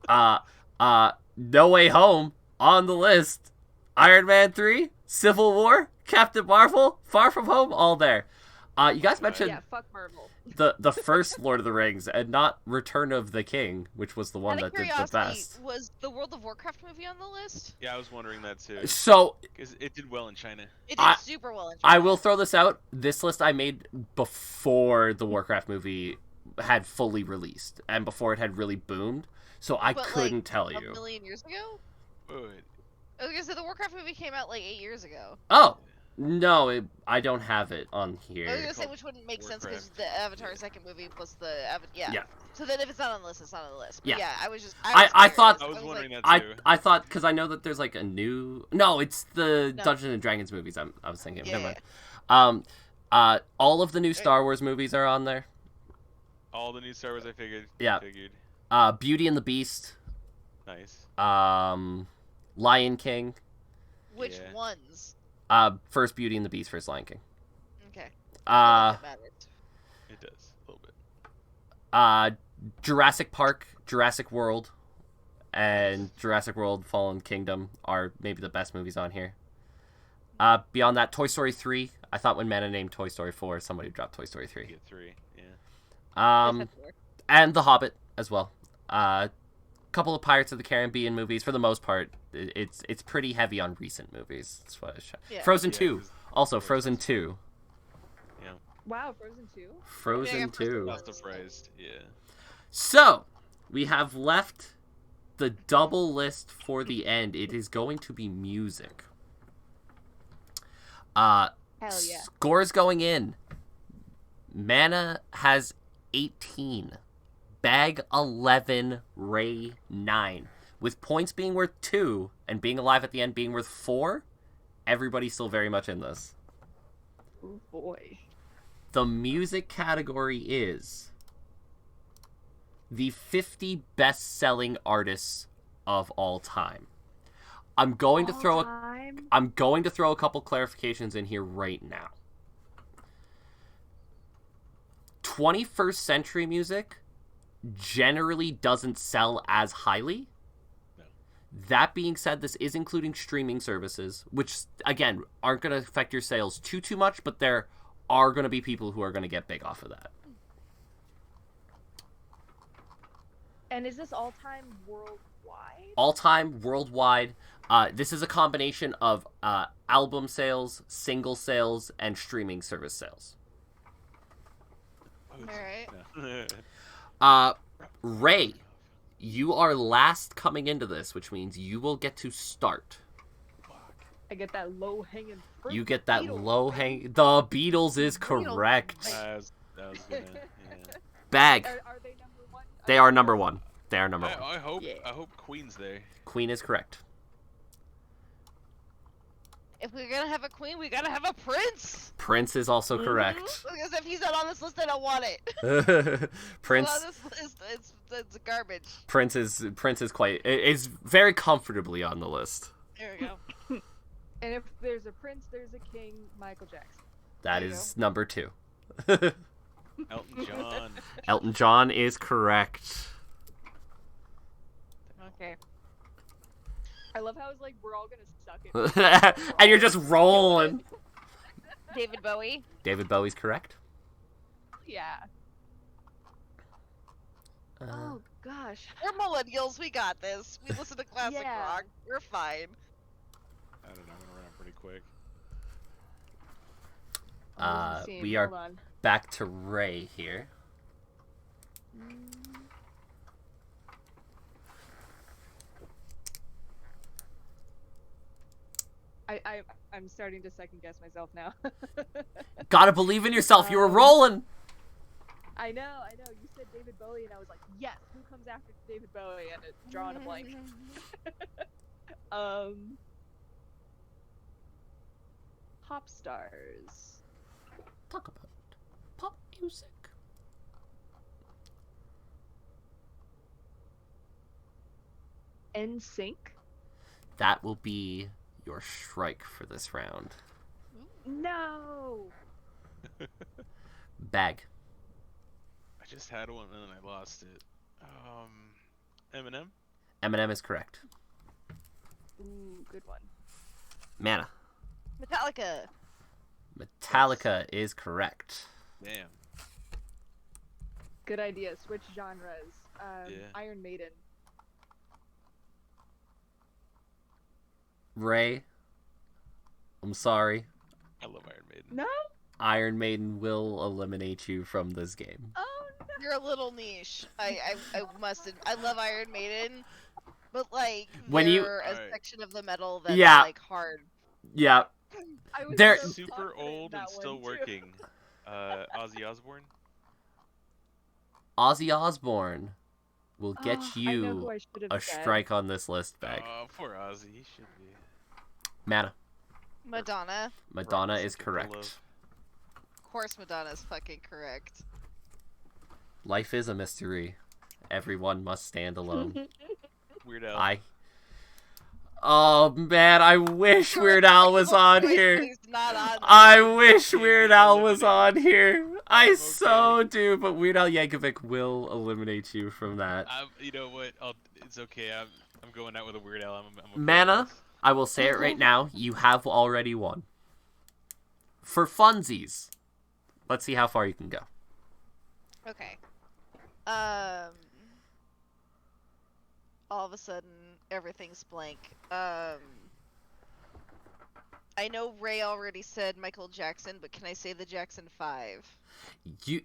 sold. No Way Home on the list. Iron Man 3, Civil War, Captain Marvel, Far From Home, all there. You guys mentioned Yeah, fuck Marvel. the first Lord of the Rings and not Return of the King, which was the one Out of that did the curiosity, best. was the World of Warcraft movie on the list? Yeah, I was wondering that too. So Because it did well in China. It did I- super well in I China. will throw this out. This list I made before the Warcraft movie had fully released and before it had really boomed. So I But, couldn't like, tell a you. million years ago? Wait. I was gonna say the Warcraft movie came out like 8 years ago. Oh no, I don't have it on here. I was gonna say called which wouldn't make sense because Warcraft. the Avatar second movie plus the yeah. Yeah. So then if it's not on the list, it's not on the list. But Yeah. yeah, I was just I thought- I was like, wondering that I too. thought because I know that there's like a new it's the No. Dungeons and Dragons movies. I was thinking. Yeah, Never yeah. mind. All of the new Star Wars movies are on there. All the new Star Wars I figured. Yeah. Figured. Beauty and the Beast. Nice. Lion King. Which Yeah. ones? First Beauty and the Beast, first Lion King. Okay. Uh, That matters. It does a little bit. Jurassic Park, Jurassic World, and Jurassic World Fallen Kingdom are maybe the best movies on here. Beyond that, Toy Story 3. I thought when Mana named Toy Story 4, somebody dropped Toy Story 3. Get 3. Yeah. That's fair. And The Hobbit as well. Couple of Pirates of the Caribbean movies. For the most part, it's pretty heavy on recent movies. That's what Yeah. Frozen Yeah, 2. 'cause- Also, yeah, Frozen 2. Yeah. Wow, Frozen 2? Frozen Yeah, 2. Not surprised. Yeah. So, we have left the double list for the end. It is going to be music. Hell yeah. Scores going in. Mana has 18. Bag 11. Ray 9. With points being worth 2 and being alive at the end being worth 4, everybody's still very much in this. Oh boy. The music category is the 50 best-selling artists of all time. I'm going to throw a couple clarifications in here right now. 21st century music generally doesn't sell as highly. No. That being said, this is including streaming services, which again aren't going to affect your sales too much, but there are going to be people who are going to get big off of that. And is this all-time worldwide? All-time worldwide. This is a combination of album sales, single sales, and streaming service sales. Alright. Ray, you are last coming into this, which means you will get to start. I get that low-hanging fruit. You get that Beatles. low-hanging... The Beatles is correct. I was gonna. Yeah. Bag. Are they number one? They are number one. They are number one. I hope. Yeah. I hope Queen's there. Queen is correct. If we're gonna have a queen, we gotta have a prince. Prince is also correct. Because if he's not on this list, I don't want it. Prince... On this list, it's garbage. Prince is quite... is very comfortably on the list. There we go. And if there's a prince, there's a king, Michael Jackson. That There you is number 2. Elton John. Elton John is correct. Okay. I love how it's like we're all gonna suck it. And you're just rolling. David Bowie. David Bowie's correct. Yeah. Oh gosh. We're millennials. We got this. We listen to classic Yeah. rock. We're fine. I don't know. I'm gonna run out pretty quick. Let's see, we are hold on. back to Ray here. I'm starting to second guess myself now. Gotta believe in yourself. You were rolling. I know. You said David Bowie, and I was like, yes. Who comes after David Bowie? And it's drawing a blank. Pop stars. Talk about pop music. NSYNC. That will be your strike for this round. No. Bag. I just had one and then I lost it. Eminem. Eminem is correct. Ooh, good one. Mana. Metallica. Metallica is correct. Damn. Good idea. Switch genres. Yeah. Iron Maiden. Ray, I'm sorry. I love Iron Maiden. No. Iron Maiden will eliminate you from this game. Oh no. You're a little niche. I must. I love Iron Maiden, but like When you- they're a Alright. section of the metal that's Yeah. like hard. Yeah, I was They're- so Super confident in old that and still one, too. working. Ozzy Osbourne. Ozzy Osbourne will get Oh, I know who you I should have a said. strike on this list, Bag. Oh, poor Ozzy. He should be. Mana. Madonna. Madonna Rock is Super correct. Love. Of course, Madonna's fucking correct. Life is a mystery. Everyone must stand alone. Weird Al. Oh man, I wish Weird Al was on here. He's not on. I wish Weird Al was on here. I I'm so do, but Weird Al Yankovic will eliminate you from that. You know what? It's okay. I'm going out with a Weird Al. I'm okay with Mana, this. I will say it right now. You have already won. For funsies, let's see how far you can go. Okay. All of a sudden, everything's blank. I know Ray already said Michael Jackson, but can I say the Jackson 5?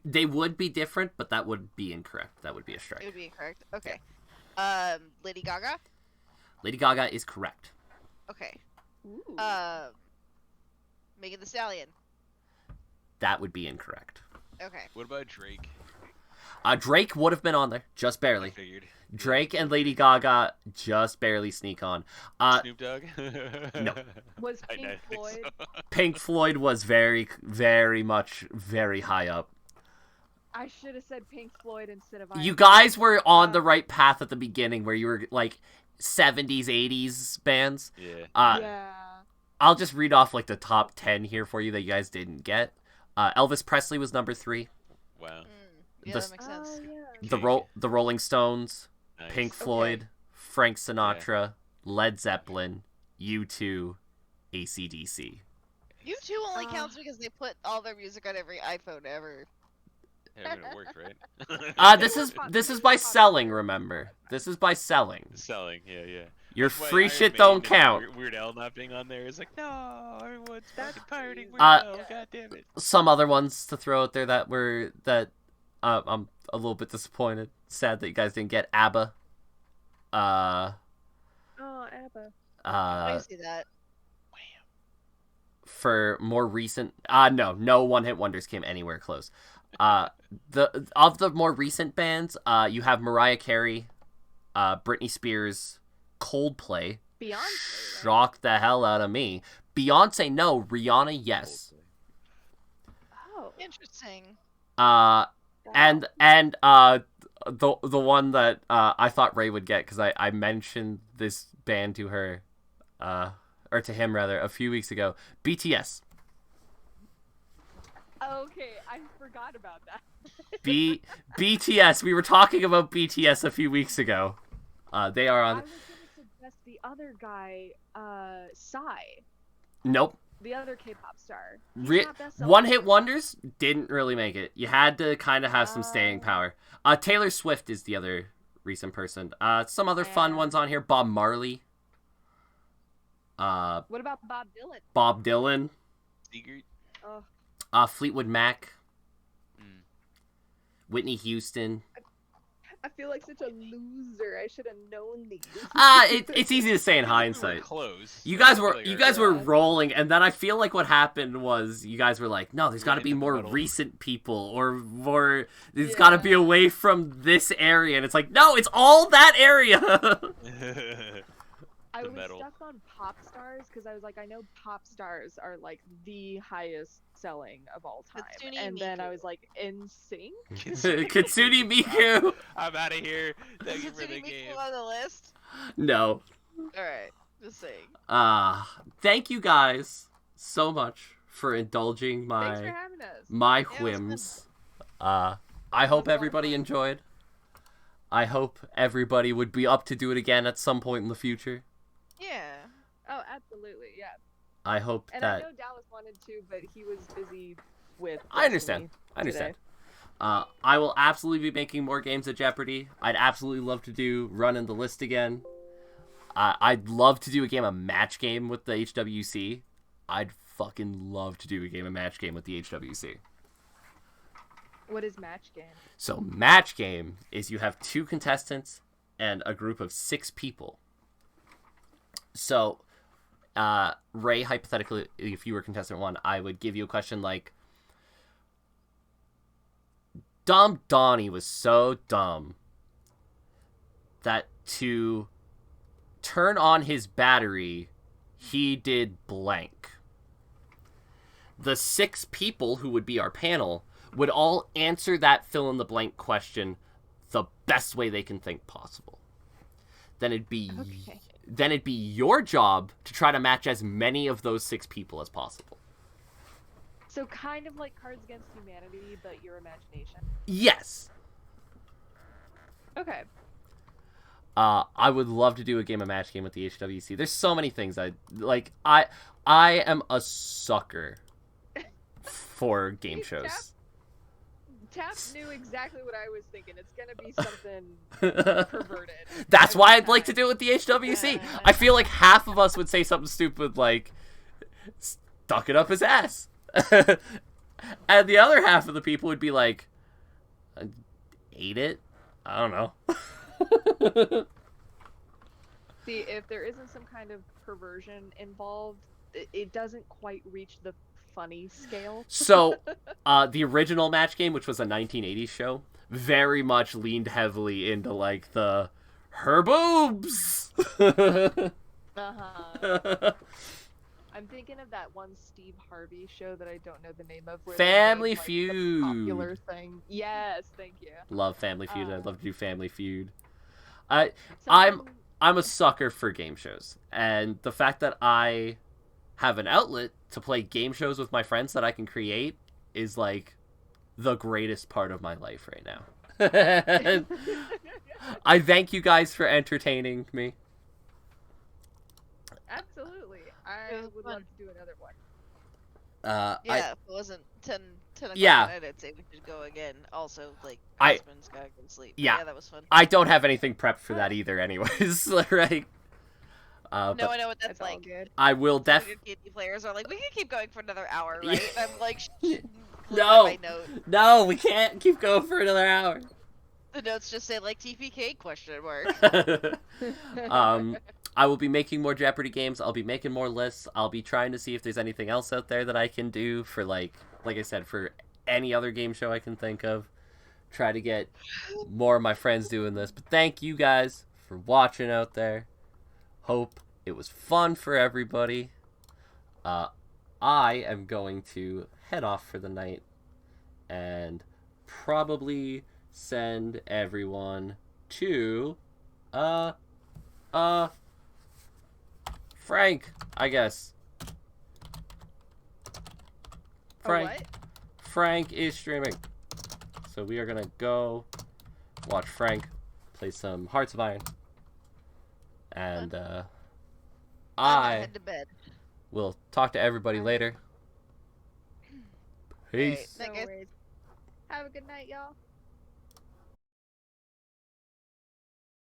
They would be different, but that would be incorrect. That would be a It strike. would be incorrect. Okay. Lady Gaga? Lady Gaga is correct. Okay. Ooh. Megan Thee Stallion? That would be incorrect. Okay. What about Drake? Drake would have been on there, just I barely. figured. Drake and Lady Gaga just barely sneak on. Snoop Dogg? no. Was I Pink think Floyd? so. Pink Floyd was very, very much very high up. I should have said Pink Floyd instead of Iron You Maiden. guys were on the right path at the beginning, where you were like 70s, 80s bands. Yeah. Yeah. I'll just read off like the top 10 here for you that you guys didn't get. Elvis Presley was number 3. Wow. Yeah, The- that makes sense. Oh yeah. The Rolling Stones, Nice. Pink Okay. Floyd, Frank Sinatra, Led Zeppelin, U2, AC/DC. You two only Ah. counts because they put all their music on every iPhone ever. Yeah, I mean, it worked, right? This is by selling. Remember, this is by selling. Selling. Yeah. Your That's why free Iron shit Maiden don't and count. Weird Al not being on there is like, no, everyone's That's fucking pirating crazy. Weird Al. Yeah. God damn it. Some other ones to throw out there that I'm a little bit disappointed. Sad that you guys didn't get ABBA. Oh, ABBA. I see that. For more recent, no one-hit wonders came anywhere close. The more recent bands, you have Mariah Carey, Britney Spears, Coldplay. Beyonce. Right? Shocked the hell out of me. Beyonce, no. Rihanna, yes. Oh. Interesting. Wow. And the one that I thought Ray would get, because I mentioned this band to her, or to him rather, a few weeks ago. BTS. Okay, I forgot about that. BTS. We were talking about BTS a few weeks ago. They are I on. was gonna suggest the other guy, Psy, Nope. the other K-pop star. He's not best One selling. hit wonders didn't really make it. You had to kind of have some staying power. Taylor Swift is the other recent person. Some other fun Yeah. ones on here. Bob Marley. What about Bob Dylan? Bob Dylan. Secret. Oh, Fleetwood Mac. Mm. Whitney Houston. I feel like such a loser. I should have known these. It's easy to say in We were hindsight. close. You I guys feel were like you our- guys were Yeah. rolling, and then I feel like what happened was you guys were like, no, there's got to Right be in the more middle. recent people, or there's got to be Yeah. away from this area, and it's like, no, it's all that area. I The was metal. stuck on pop stars because I was like, I know pop stars are like the highest selling of all time, Hatsune and then I Miku. was like, NSYNC. Kitsune Miku. I'm out of here. Thank you Is for the Hatsune Miku game. on the list? No. Alright, just saying. Thank you guys so much for indulging Thanks for my having us. my it was whims. I hope everybody enjoyed. I hope everybody would be up to do it again at some point in the future. Yeah. Oh, absolutely, yeah. I hope And I that know Dallas wanted to, but he was busy with. I understand. Destiny. I understand. I will absolutely be making more games of Jeopardy. I'd absolutely love to do Run in the List again. I'd love to do a game of Match Game with the HWC. I'd fucking love to do a game of Match Game with the HWC. What is match game? So Match Game is you have 2 contestants and a group of 6 people. So, Ray, hypothetically, if you were contestant 1, I would give you a question like, Dumb Donnie was so dumb that to turn on his battery, he did blank. The 6 people who would be our panel would all answer that fill-in-the-blank question the best way they can think possible. Then it'd be your job to try to match as many of those 6 people as possible. So kind of like Cards Against Humanity, but your imagination. Yes. Okay. I would love to do a game of Match Game with the HWC. There's so many things I like. I am a sucker for game shows. Tap knew exactly what I was thinking. It's gonna be something perverted. That's why I'd like to do it with the HWC. I feel like half of us would say something stupid like, stuck it up his ass. And the other half of the people would be like, ate it? I don't know. See, if there isn't some kind of perversion involved, it doesn't quite reach the funny scale. So, the original Match Game, which was a 1980s show, very much leaned heavily into, like, the her boobs! Uh-huh. I'm thinking of that one Steve Harvey show that I don't know the name of. Where Family they made, like, the Feud. popular thing. Yes, thank you. Love Family Feud. I'd love to do Family Feud. Something- I'm a sucker for game shows. And the fact that I have an outlet to play game shows with my friends that I can create is, like, the greatest part of my life right now. I thank you guys for entertaining me. Absolutely. I would love to do another one. Yeah, if it wasn't 10 o'clock Yeah. at night, I'd say we should go again. Also, like, I- husband's gotta go to sleep. But Yeah. yeah, that was fun. I don't have anything prepped for that either anyways, right? No, But I know what that's It's all like. good. I will Some of def... your D&D players are like, we can keep going for another hour, right? And I'm like, Yeah. look No. at my note. No, we can't keep going for another hour. The notes just say, like, TPK, question mark. I will be making more Jeopardy games. I'll be making more lists. I'll be trying to see if there's anything else out there that I can do for, like I said, for any other game show I can think of. Try to get more of my friends doing this. But thank you guys for watching out there. Hope it was fun for everybody. I am going to head off for the night and probably send everyone to Frank, I guess. Frank is streaming. So we are gonna go watch Frank play some Hearts of Iron. And I'm gonna I head to bed. will talk to everybody later. Peace. Night, No guys. worries. Have a good night, y'all.